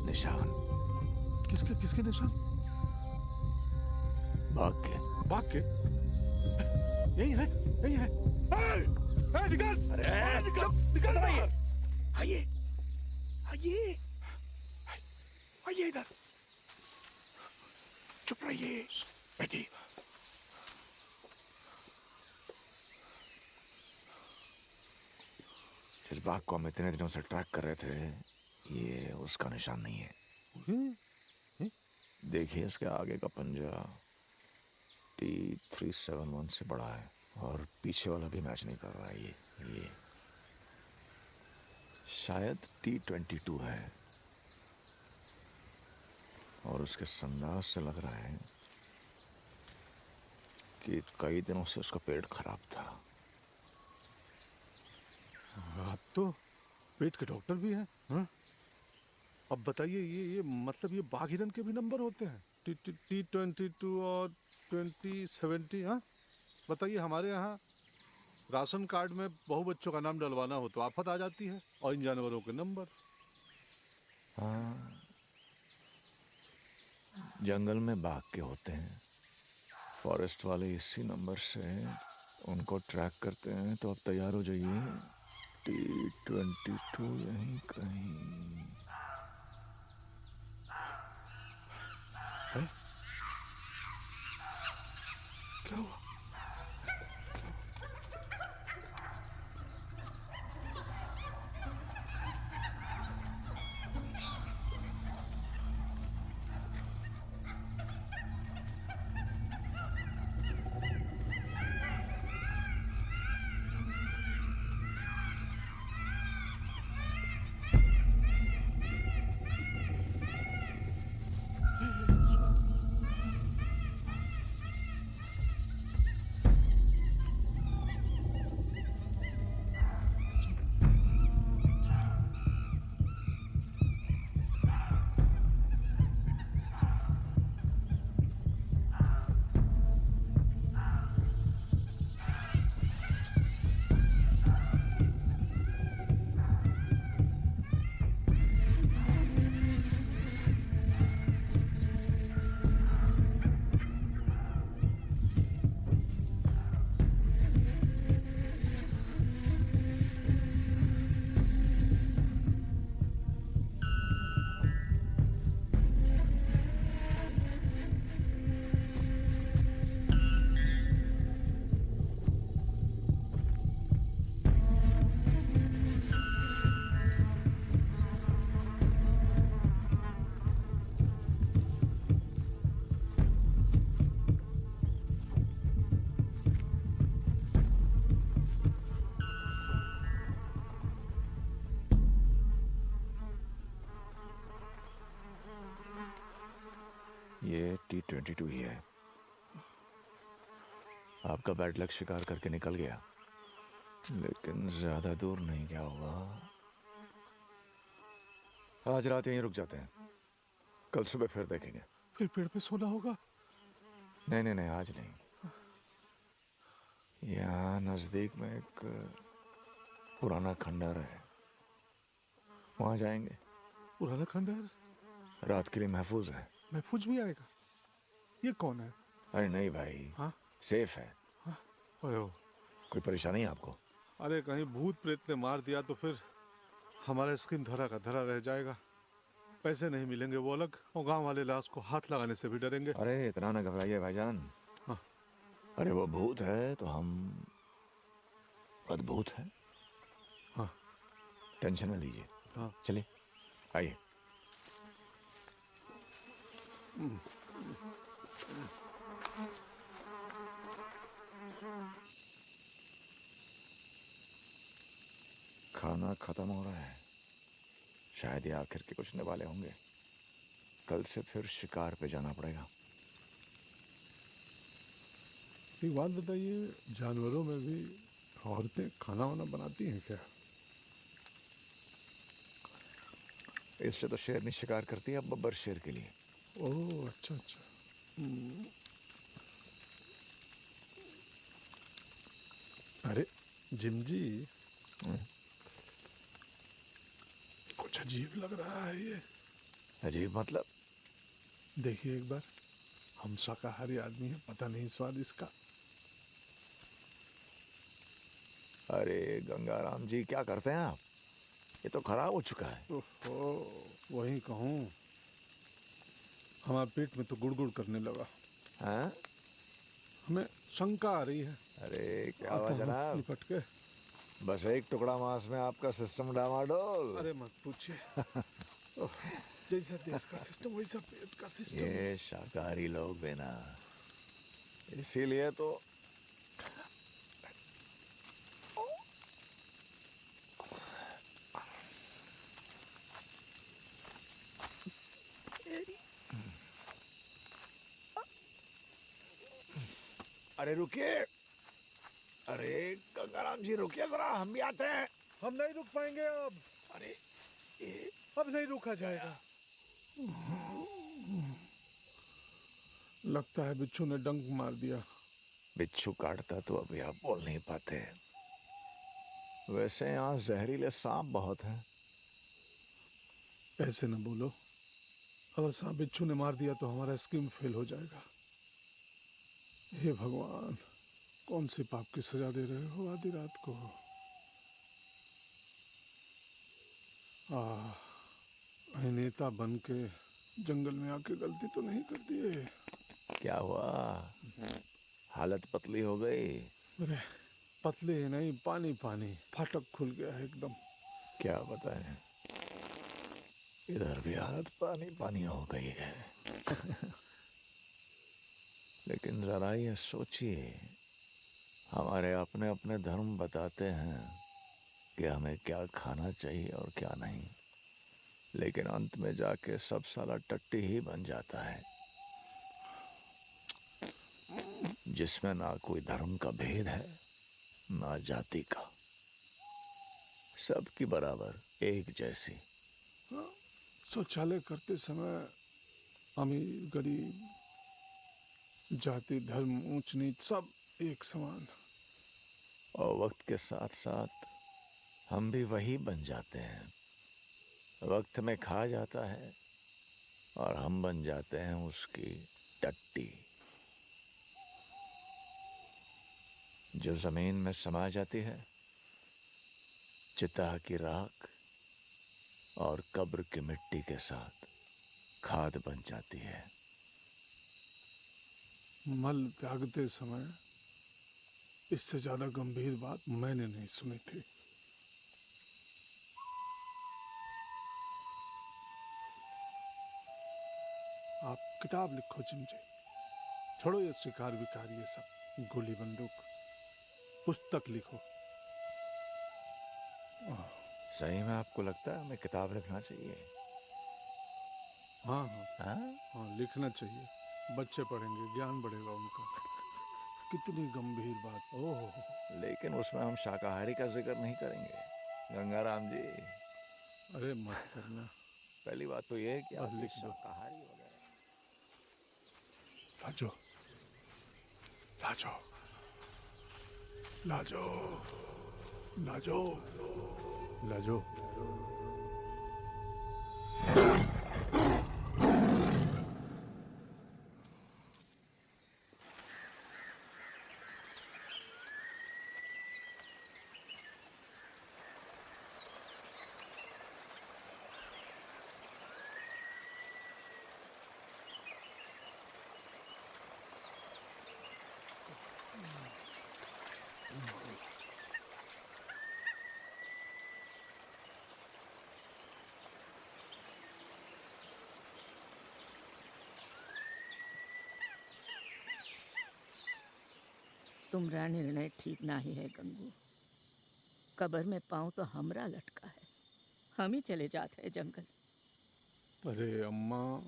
निशान। किसके निशान? बाघ के। बाघ के? यही है। निकल! अरे निकल! आइए इधर। चुप रहिए बेटी। जिस बाघ को हम इतने दिनों से ट्रैक कर रहे थे ये उसका निशान नहीं है। देखिए इसके आगे का पंजा T371 से बड़ा है और पीछे वाला भी मैच नहीं कर रहा है। ये शायद T22 है और उसके संदाज से लग रहा है कि कई दिनों से उसका पेट खराब था। आप तो पेट के डॉक्टर भी हैं, हाँ? अब बताइए ये मतलब ये बाघ हिरन के भी नंबर होते हैं T22 और 2070, हाँ? बताइए हमारे यहाँ राशन कार्ड में बहु बच्चों का नाम डलवाना हो तो आफत आ जाती है और इन जानवरों के नंबर। हाँ, जंगल में बाघ के होते हैं। फॉरेस्ट वाले इसी नंबर से उनको ट्रैक करते हैं। तो अब तैयार हो जाइए, T22 यहीं कहीं है? क्या हुआ? ये T22 ही है। आपका बैड लक शिकार करके निकल गया, लेकिन ज्यादा दूर नहीं गया होगा। आज रात यहीं रुक जाते हैं, कल सुबह फिर देखेंगे। फिर पेड़ पे सोना होगा? नहीं, आज नहीं। यहाँ नजदीक में एक पुराना खंडहर है, वहां जाएंगे। पुराना खंडहर? रात के लिए महफूज है। महफूज भी आएगा? ये कौन है? अरे नहीं भाई, हाँ? सेफ है। हाँ? कोई परेशानी है आपको? अरे कहीं भूत प्रेत ने मार दिया तो फिर हमारा स्किन धरा का धरा रह जाएगा। पैसे नहीं मिलेंगे वो अलग, और गांव वाले लाश को हाथ लगाने से भी डरेंगे। अरे इतना ना घबराइए भाईजान। हाँ? अरे वो भूत है तो हम अद्भुत है। हाँ। टेंशन न लीजिए। हाँ। चलिए आइए। खाना खत्म हो रहा है, शायद ये आखिर के कुछ निवाले होंगे। कल से फिर शिकार पे जाना पड़ेगा। एक बात बताइए, जानवरों में भी औरतें खाना वाना बनाती हैं क्या? इसलिए तो शेरनी शिकार करती है अब बब्बर शेर के लिए। ओह अच्छा अच्छा। अरे जिम जी, कुछ अजीब लग रहा है ये। अजीब मतलब? देखिए एक बार, हम शाकाहारी आदमी हैं, पता नहीं स्वाद इसका। अरे गंगाराम जी, क्या करते हैं आप? ये तो खराब हो चुका है। ओहो, वही कहूँ, हमारे पेट में तो गुड़गुड़ करने लगा। हाँ? हमें शंका आ रही है। अरे क्या हुआ जनाब? निपट के। बस एक टुकड़ा मांस में आपका सिस्टम डामाडोल। अरे मत पूछिए। जैसा देश का सिस्टम वैसा पेट का सिस्टम। ये शाकाहारी लोग हैं ना, इसीलिए तो। अरे रुकिए, अरे गंगाराम जी रुकिए जरा, हम भी आते हैं। हम नहीं रुक पाएंगे अब। अरे अब नहीं रुका जाएगा। लगता है बिच्छू ने डंक मार दिया। बिच्छू काटता तो अभी आप बोल नहीं पाते। वैसे यहाँ जहरीले सांप बहुत हैं। ऐसे न बोलो, अगर सांप बिच्छू ने मार दिया तो हमारा स्कीम फेल हो जाएगा। हे भगवान, कौन से पाप की सजा दे रहे हो आधी रात को? नेता बन के जंगल में आके गलती तो नहीं कर दिए? क्या हुआ, हालत पतली हो गई? अरे पतली ही नहीं, पानी पानी, फाटक खुल गया है एकदम। क्या बताएं, इधर भी हालत पानी पानी हो गई है। लेकिन जरा ये सोचिए, हमारे अपने अपने धर्म बताते हैं कि हमें क्या खाना चाहिए और क्या नहीं, लेकिन अंत में जाके सब साला टट्टी ही बन जाता है, जिसमें ना कोई धर्म का भेद है ना जाति का, सबकी बराबर एक जैसी। शौचालय करते समय अमीर गरीब, जाति धर्म ऊंच नीच सब एक समान। और वक्त के साथ साथ हम भी वही बन जाते हैं। वक्त में खा जाता है और हम बन जाते हैं उसकी टट्टी, जो जमीन में समा जाती है, चिता की राख और कब्र की मिट्टी के साथ खाद बन जाती है। मल त्यागते समय इससे ज्यादा गंभीर बात मैंने नहीं सुनी थी। आप किताब लिखो जिमजी, छोड़ो ये शिकार विकार, ये सब गोली बंदूक, पुस्तक लिखो। सही में आपको लगता है हमें किताब लिखना चाहिए? हाँ हाँ हाँ, लिखना चाहिए। बच्चे पढ़ेंगे, ज्ञान बढ़ेगा उनका। कितनी गंभीर बात। ओह, लेकिन उसमें हम शाकाहारी का जिक्र नहीं करेंगे गंगाराम जी। अरे मत करना। पहली बात तो ये है कि आप लिख दो। शाकाहारी वगैरह। लाजो लाजो लाजो लाजो लाजो। तुम्हारा निर्णय ठीक ना ही है गंगू। कब्र में पाँव तो हमरा लटका है, हम ही चले जाते हैं जंगल। अरे अम्मा,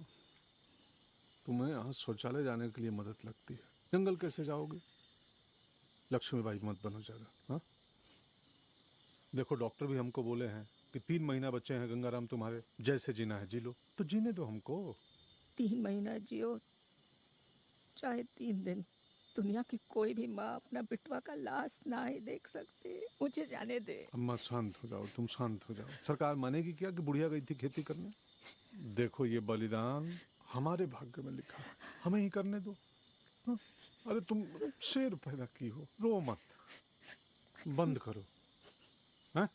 तुम्हें यहाँ शौचालय जाने के लिए मदद लगती है, जंगल कैसे जाओगे? लक्ष्मीबाई मत बनो ज्यादा। हाँ, देखो डॉक्टर भी हमको बोले हैं कि 3 महीना बच्चे हैं गंगाराम तुम्हारे, जैसे जीना है जी लो, तो जीने दो हमको। 3 महीना जियो चाहे 3 दिन, दुनिया की कोई भी माँ अपना बिटवा का लाश ना ही देख सकती। मुझे जाने दे। अम्मा शांत हो जाओ, तुम शांत हो जाओ। सरकार मानेगी क्या कि बुढ़िया गई थी खेती करने? देखो ये बलिदान हमारे भाग्य में लिखा है, हमें ही करने दो। हाँ? अरे तुम शेर पैदा की हो, रो मत, बंद करो। हाँ?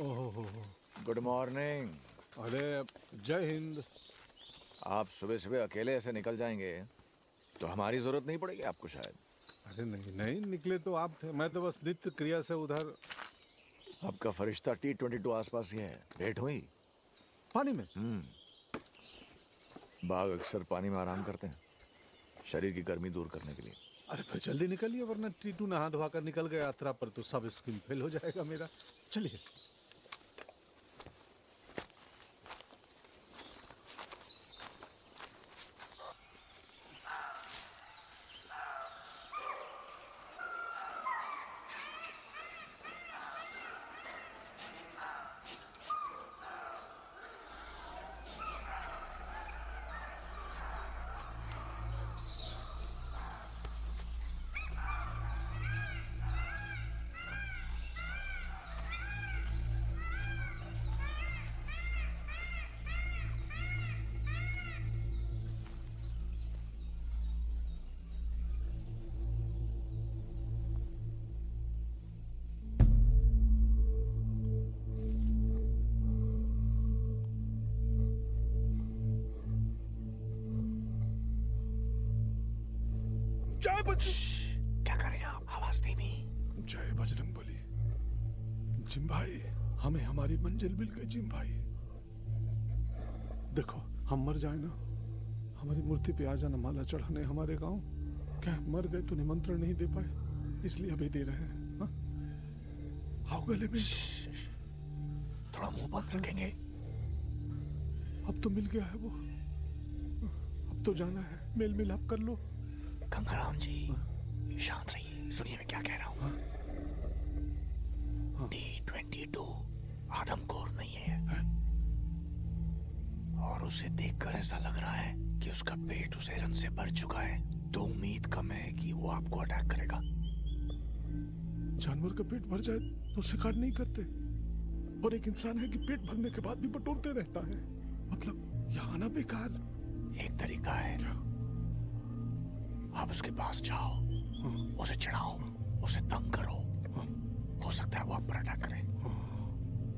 ओहो, गुड मॉर्निंग। अरे जय हिंद। आप सुबह सुबह अकेले ऐसे निकल जाएंगे तो हमारी जरूरत नहीं पड़ेगी आपको शायद। अरे नहीं नहीं, निकले तो आप थे, मैं तो बस नित्य क्रिया से उधर। आपका फरिश्ता T-22 आसपास ही है, भेंट हुई? पानी में? बाघ अक्सर पानी में आराम करते हैं, शरीर की गर्मी दूर करने के लिए। अरे फिर जल्दी निकलिए, वरना T-2 नहा धोआ कर निकल गया यात्रा पर तो सब स्किन फेल हो जाएगा मेरा। चलिए। क्या कर रहे हैं आप? आवाज धीमी। जय बजरंगबली। जिम भाई, हमें हमारी मंजिल मिल गई जिम भाई। देखो हम मर जाए ना, हमारी मूर्ति पे आ जाना माला चढ़ाने हमारे गांव। क्या मर गए तो निमंत्रण नहीं दे पाए, इसलिए अभी दे रहे हैं। हाँ? आओ गले में। थोड़ा मुंह बंद रखेंगे। अब तो मिल गया है वो, अब तो जाना है, मेल मिलाप कर लो। गंगाराम जी शांत रहिए, सुनिए मैं क्या कह रहा हूँ। T-22 आदमखोर नहीं है, और उसे देखकर ऐसा लग रहा है कि उसका पेट उस हिरन से भर चुका है, तो उम्मीद कम है कि वो आपको अटैक करेगा। जानवर का पेट भर जाए तो शिकार नहीं करते, और एक इंसान है कि पेट भरने के बाद भी बटोरते रहता है। मतलब यहाँ आना बेकार। एक तरीका है, आप उसके पास जाओ, उसे चिढ़ाओ, उसे तंग करो, हो सकता है वो आप पर अटैक करे।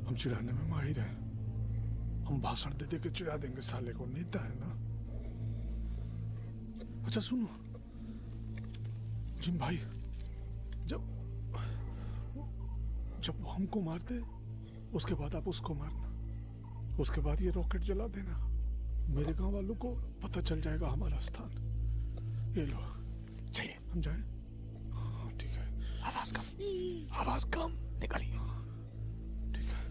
हम चिढ़ाने में माहिर हैं, हम भाषण दे दे के चिढ़ा देंगे साले को, नेता है ना। अच्छा सुनो जिम भाई, जब वो हमको मारते उसके बाद आप उसको मारना, उसके बाद ये रॉकेट जला देना, मेरे गांव वालों को पता चल जाएगा हमारा स्थान। ये लो, चाहिए हम जाए? हाँ ठीक है। आवाज कम, आवाज कम, निकलिए। ठीक है।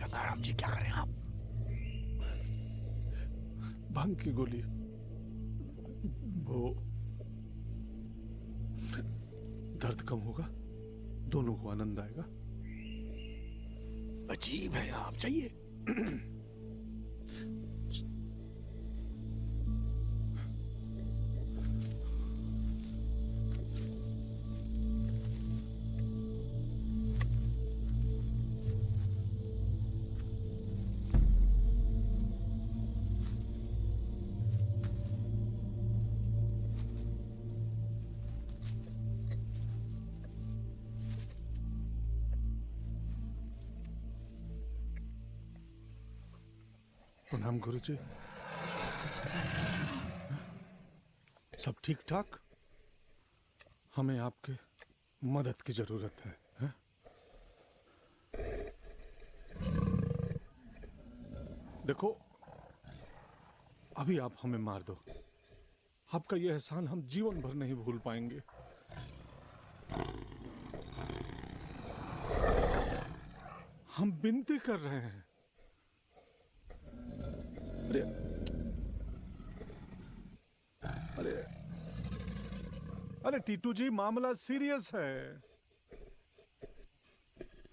गंगाराम जी क्या करें आप? भांग की गोली, वो दर्द कम होगा, दोनों को आनंद आएगा। अजीब है आप, चाहिए? प्रणाम गुरुजी। सब ठीक ठाक? हमें आपके मदद की जरूरत है, हैं? देखो, अभी आप हमें मार दो, आपका यह एहसान हम जीवन भर नहीं भूल पाएंगे। हम विनती कर रहे हैं। अरे अरे अरे टीटू जी, मामला सीरियस है।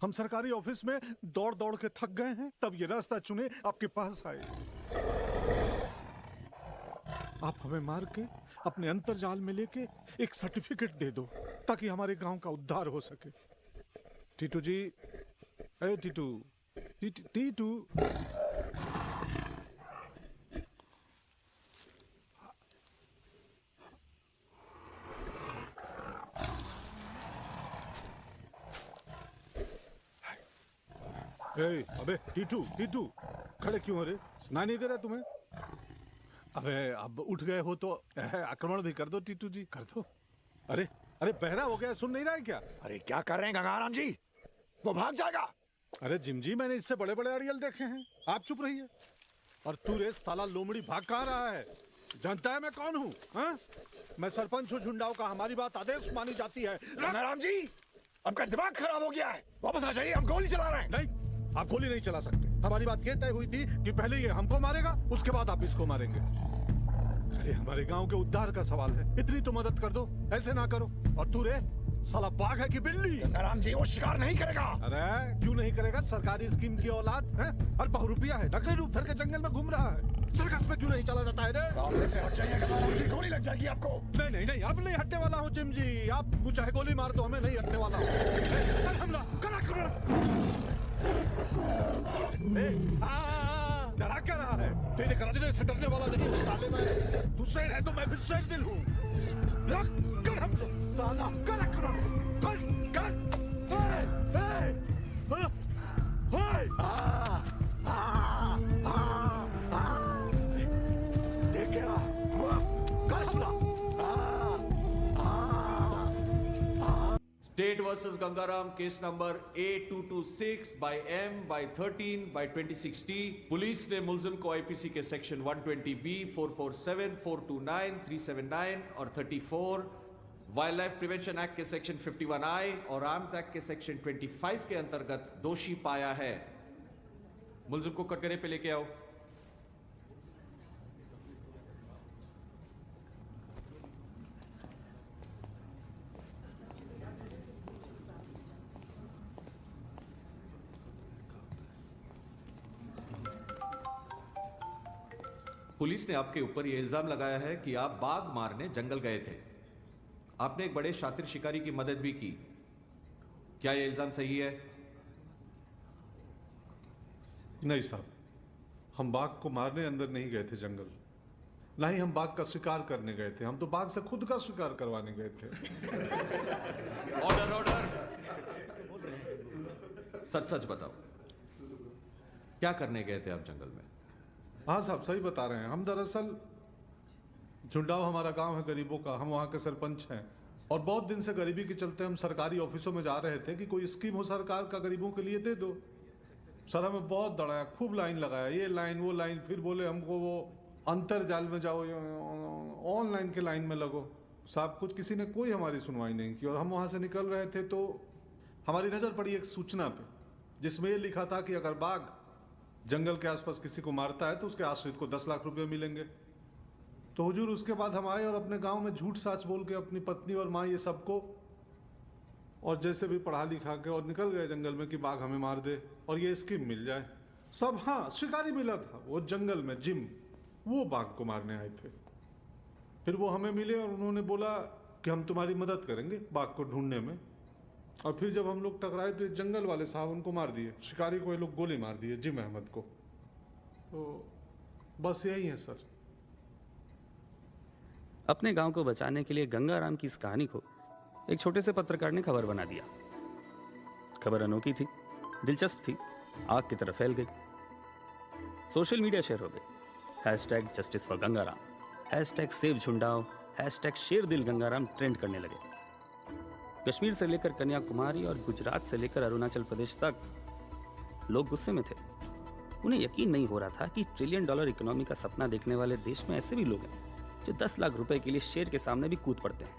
हम सरकारी ऑफिस में दौड़ दौड़ के थक गए हैं, तब ये रास्ता चुने आपके पास आए। आप हमें मार के अपने अंतर्जाल में लेके एक सर्टिफिकेट दे दो ताकि हमारे गांव का उद्धार हो सके। टीटू जी, अरे टीटू, टीटू। अबे टीटू, टीटू, खड़े क्यों हो रे? सुनाई नहीं दे रहा तुम्हें? अबे अब उठ गए हो तो आक्रमण भी कर दो टीटू जी, कर दो। अरे अरे बहरा हो गया, सुन नहीं रहा है क्या? अरे क्या कर रहे हैं गंगाराम जी? वो भाग जाएगा। अरे जिम जी, मैंने इससे बड़े बड़े अड़ियल देखे हैं, आप चुप रहिए। और तू रे साला लोमड़ी, भाग कहाँ रहा है? जानता है मैं कौन हूँ? मैं सरपंच हूँ झुंडाओ का, हमारी बात आदेश मानी जाती है। गंगाराम जी, आपका दिमाग खराब हो गया है, वापस आ जाइए, हम गोली चला रहे हैं। नहीं, आप गोली नहीं चला सकते। हमारी बात ये तय हुई थी कि पहले ये हमको मारेगा, उसके बाद आप इसको मारेंगे। अरे हमारे गांव के उद्धार का सवाल है, इतनी तो मदद कर दो, ऐसे ना करो। और तू रे साला बाघ है कि बिल्ली? गंगाराम जी, वो शिकार नहीं करेगा। अरे क्यों नहीं करेगा? सरकारी स्कीम की औलाद है और बहुरूपिया है, नकली रूप धर के जंगल में घूम रहा है। सर्कस में क्यों नहीं चला जाता है रे? सामने से हट जाइए गंगाराम जी, गोली लग जाएगी आपको। नहीं नहीं नहीं, अब नहीं हटने वाला हूँ जिम जी। आप चाहे गोली मार दो, हमें नहीं हटने वाला हूँ। हमला करा डरा क्या रहा है? तेरे गरजने से डरने वाला नहीं हूँ साले मैं। तू शेर है तो मैं भी शेर दिल हूँ। रख कर हम साला कर State versus Gangaram, case number A226 by M by 13 by 2060. Police ने मुलजिम को आईपीसी के सेक्शन 120B, 447, 429, 379 और 34, वाइल्ड लाइफ प्रिवेंशन एक्ट के सेक्शन 51I और आर्म्स एक्ट के सेक्शन 25 के अंतर्गत दोषी पाया है। मुलजिम को कटघरे पे लेके आओ। पुलिस ने आपके ऊपर यह इल्जाम लगाया है कि आप बाघ मारने जंगल गए थे। आपने एक बड़े शातिर शिकारी की मदद भी की। क्या यह इल्जाम सही है? नहीं साहब, हम बाघ को मारने अंदर नहीं गए थे जंगल, ना ही हम बाघ का शिकार करने गए थे। हम तो बाघ से खुद का शिकार करवाने गए थे। Order order. सच सच बताओ, क्या करने गए थे आप जंगल में? हाँ साहब, सही बता रहे हैं। हम दरअसल, झुंडाव हमारा गांव है गरीबों का, हम वहाँ के सरपंच हैं और बहुत दिन से गरीबी के चलते हम सरकारी ऑफिसों में जा रहे थे कि कोई स्कीम हो सरकार का गरीबों के लिए दे दो। सर हमें बहुत दड़ाया, खूब लाइन लगाया, ये लाइन वो लाइन, फिर बोले हमको वो अंतरजाल में जाओ, ऑनलाइन के लाइन में लगो। साहब कुछ किसी ने कोई हमारी सुनवाई नहीं की और हम वहाँ से निकल रहे थे तो हमारी नज़र पड़ी एक सूचना पे, जिसमें ये लिखा था कि अगर बाघ जंगल के आसपास किसी को मारता है तो उसके आश्रित को 10 लाख रुपए मिलेंगे। तो हुजूर उसके बाद हम आए और अपने गांव में झूठ साच बोल के अपनी पत्नी और माँ ये सबको और जैसे भी पढ़ा लिखा के और निकल गए जंगल में कि बाघ हमें मार दे और ये स्कीम मिल जाए। सब हाँ, शिकारी मिला था वो जंगल में, जिम, वो बाघ को मारने आए थे। फिर वो हमें मिले और उन्होंने बोला कि हम तुम्हारी मदद करेंगे बाघ को ढूंढने में। और फिर जब हम लोग टकराए तो जंगल वाले साहब उनको मार दिए, शिकारी को ये लोग गोली मार दिए, जिम अहमद को। तो बस यही है सर। अपने गांव को बचाने के लिए गंगाराम की इस कहानी को एक छोटे से पत्रकार ने खबर बना दिया। खबर अनोखी थी, दिलचस्प थी, आग की तरह फैल गई। सोशल मीडिया शेयर हो गए। Hashtag justice for Gangaram, hashtag save झुंडाओ, हैशटैग शेर दिल गंगाराम ट्रेंड करने लगे। कश्मीर से लेकर कन्याकुमारी और गुजरात से लेकर अरुणाचल प्रदेश तक लोग गुस्से में थे। उन्हें यकीन नहीं हो रहा था कि $1 ट्रिलियन इकोनॉमी का सपना देखने वाले देश में ऐसे भी लोग हैं जो 10 लाख रुपए के लिए शेर के सामने भी कूद पड़ते हैं।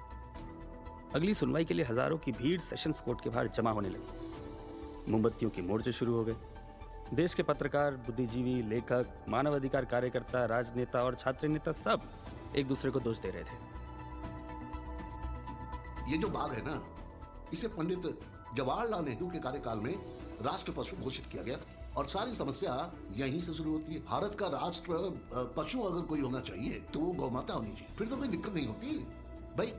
अगली सुनवाई के लिए हजारों की भीड़ सेशंस कोर्ट के बाहर जमा होने लगी। मोमबत्तियों के मोर्चे शुरू हो गए। देश के पत्रकार, बुद्धिजीवी, लेखक, मानवाधिकार कार्यकर्ता, राजनेता और छात्र नेता सब एक दूसरे को दोष दे रहे थे। ये जो बाघ है ना, इसे पंडित जवाहरलाल नेहरू के कार्यकाल में राष्ट्र पशु घोषित किया गया और सारी समस्या यहीं से शुरू होती है। भारत का राष्ट्र पशु अगर कोई होना चाहिए तो वो गौमाता होनी चाहिए, फिर तो कोई दिक्कत नहीं होती। भाई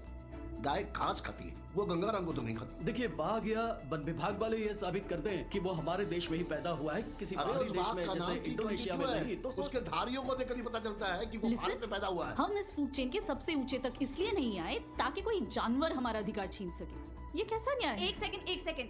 गाय घास खाती है, वो गंगाराम को तो नहीं खाती। देखिए, बाघ या वन विभाग वाले ये साबित कर दें कि वो हमारे देश में ही पैदा हुआ है, किसी बाहरी देश में जैसे इंडोनेशिया में नहीं, तो उसके धारियों को देखकर ही पता चलता है कि वो भारत में पैदा हुआ है। हम इस फूड चेन के सबसे ऊंचे तक इसलिए नहीं आए ताकि कोई जानवर हमारा अधिकार छीन सके। ये कैसा न्याय है? एक सेकंड।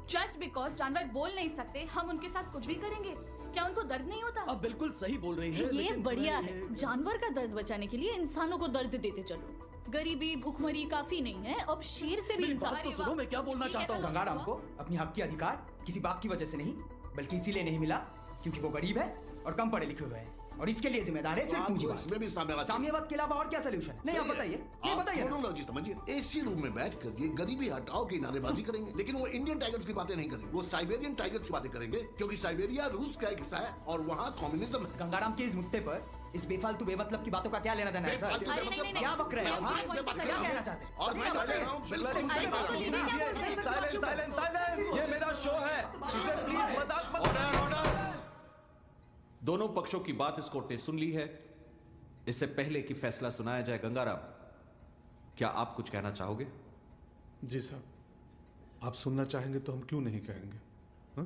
जस्ट बिकॉज जानवर बोल नहीं सकते, हम उनके साथ कुछ भी करेंगे? क्या उनको दर्द नहीं होता? आप बिल्कुल सही बोल रही हैं। ये बढ़िया है। जानवर का दर्द बचाने के लिए इंसानों को दर्द देते चलो। गरीबी, भूखमरी काफी नहीं है, अब शेर से भी इंसान। तो सुनो, मैं क्या बोलना चाहता हूँ। गंगाराम को अपनी हक की अधिकार किसी बाघ की वजह से नहीं, बल्कि इसीलिए नहीं मिला क्योंकि वो गरीब है और कम पढ़े लिखे हुए हैं, और इसके लिए जिम्मेदार है सिर्फ पूंजीवाद। इसमें भी साम्यवाद के अलावा और क्या सलूशन? नहीं, आप बताइए, ये बताइए। मोनोलॉजी समझिए। एसी रूम में बैठकर ये गरीबी हटाओ की नारेबाजी करेंगे, लेकिन वो इंडियन टाइगर्स की बातें नहीं करेंगे, वो साइबेरियन टाइगर्स की बातें करेंगे, क्योंकि साइबेरिया रूस का एक हिस्सा है और वहाँ कम्युनिज्म है। गंगाराम के इस मुद्दे पर इस बेफालतू बेमतलब की बातों का क्या लेना देना है सर? क्या बक रहे हैं? क्या कहना चाहते हैं? और मैं बता रहा हूँ, ये मेरा शो है, इसे प्लीज मजाक मत। ऑर्डर। दोनों पक्षों की बात इस कोर्ट ने सुन ली है। इससे पहले कि फैसला सुनाया जाए, गंगाराम, क्या आप कुछ कहना चाहोगे? जी साहब, आप सुनना चाहेंगे तो हम क्यों नहीं कहेंगे। हा?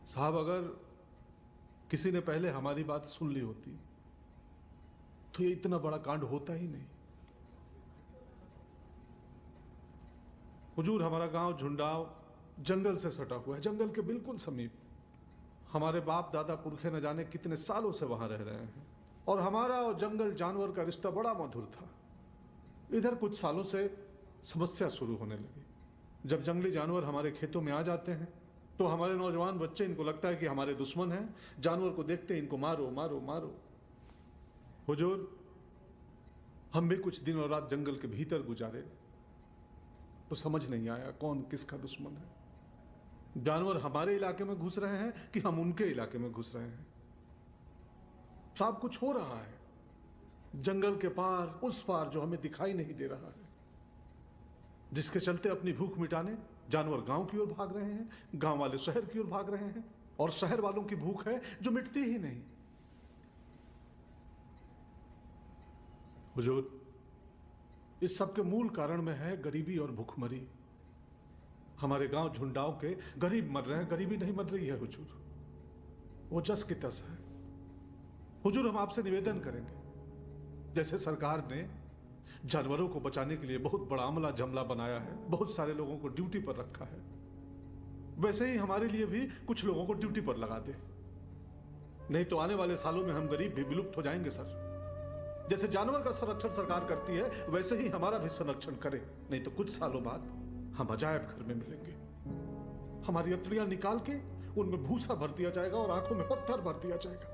साहब, अगर किसी ने पहले हमारी बात सुन ली होती तो ये इतना बड़ा कांड होता ही नहीं। हुजूर, हमारा गांव झुंडाव जंगल से सटा हुआ है, जंगल के बिल्कुल समीप। हमारे बाप दादा पुरखे न जाने कितने सालों से वहां रह रहे हैं और हमारा और जंगल जानवर का रिश्ता बड़ा मधुर था। इधर कुछ सालों से समस्या शुरू होने लगी। जब जंगली जानवर हमारे खेतों में आ जाते हैं तो हमारे नौजवान बच्चे, इनको लगता है कि हमारे दुश्मन हैं, जानवर को देखते इनको मारो मारो मारो। हुजूर, हम भी कुछ दिन और रात जंगल के भीतर गुजारे तो समझ नहीं आया कौन किसका दुश्मन है। जानवर हमारे इलाके में घुस रहे हैं कि हम उनके इलाके में घुस रहे हैं। साहब, कुछ हो रहा है जंगल के पार, उस पार, जो हमें दिखाई नहीं दे रहा है, जिसके चलते अपनी भूख मिटाने जानवर गांव की ओर भाग रहे हैं, गांव वाले शहर की ओर भाग रहे हैं, और शहर वालों की भूख है जो मिटती ही नहीं। हुजूर, इस सब के मूल कारण में है गरीबी और भूखमरी। हमारे गांव झुंडाव के गरीब मर रहे हैं, गरीबी नहीं मर रही है हुजूर, वो जस की तस है। हुजूर, हम आपसे निवेदन करेंगे, जैसे सरकार ने जानवरों को बचाने के लिए बहुत बड़ा अमला जमला बनाया है, बहुत सारे लोगों को ड्यूटी पर रखा है, वैसे ही हमारे लिए भी कुछ लोगों को ड्यूटी पर लगा दे। नहीं तो आने वाले सालों में हम गरीब भी विलुप्त हो जाएंगे सर। जैसे जानवर का संरक्षण सरकार करती है, वैसे ही हमारा भी संरक्षण करे, नहीं तो कुछ सालों बाद हम अजायब घर में मिलेंगे। हमारी अतड़ियां निकाल के उनमें भूसा भर दिया जाएगा और आंखों में पत्थर भर दिया जाएगा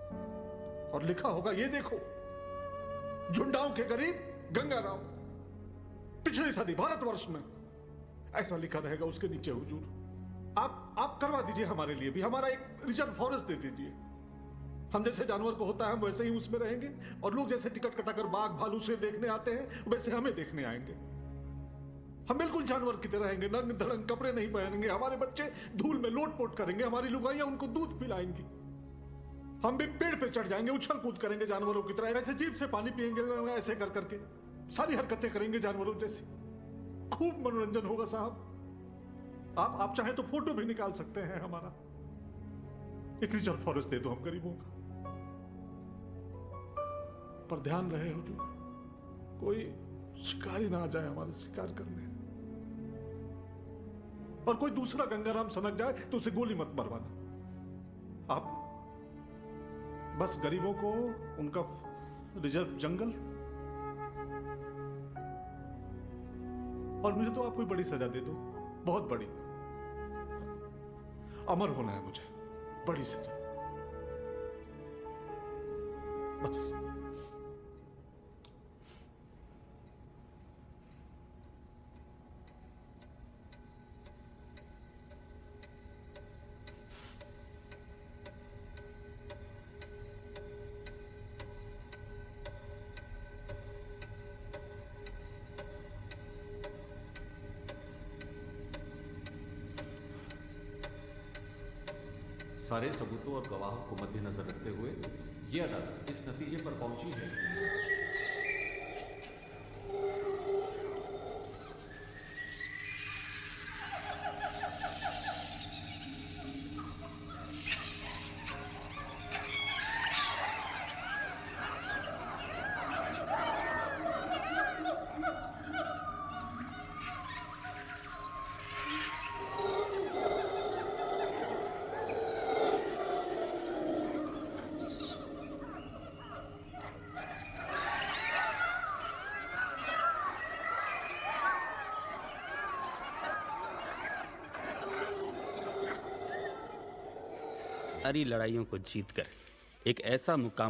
और लिखा होगा, ये देखो झुंडाव के गरीब गंगाराम, पिछली सदी भारतवर्ष में, ऐसा लिखा रहेगा उसके नीचे। हुजूर, आप करवा दीजिए हमारे लिए भी, हमारा एक रिजर्व फॉरेस्ट दे दीजिए। हम जैसे जानवर को होता है हम वैसे ही उसमें रहेंगे, और लोग जैसे टिकट कटाकर बाघ भालू शेर देखने आते हैं वैसे हमें देखने आएंगे। हम बिल्कुल जानवर की तरह रहेंगे, नंग धड़ंग कपड़े नहीं पहनेंगे, हमारे बच्चे धूल में लोटपोट करेंगे, हमारी लुगाइयां उनको दूध पिलाएंगी। हम भी पेड़ पे चढ़ जाएंगे, उछल कूद करेंगे जानवरों की तरह, ऐसे जीभ से पानी पिएंगे, ऐसे कर करके सारी हरकतें करेंगे जानवरों जैसी। खूब मनोरंजन होगा साहब। आप चाहें तो फोटो भी निकाल सकते हैं हमारा। एक रिजर्व फॉरेस्ट दे दो हम गरीबों का। पर ध्यान रहे हुजूर, कोई शिकारी ना आ जाए हमारे शिकार करने। और कोई दूसरा गंगाराम सनक जाए तो उसे गोली मत मरवाना। आप बस गरीबों को उनका रिजर्व जंगल और मुझे तो आप कोई बड़ी सजा दे दो, बहुत बड़ी। अमर होना है मुझे, बड़ी सजा बस। सारे सबूतों और गवाहों को मद्देनजर रखते हुए ये अदालत इस नतीजे पर पहुंची है सारी लड़ाइयों को जीतकर एक ऐसा मुकाम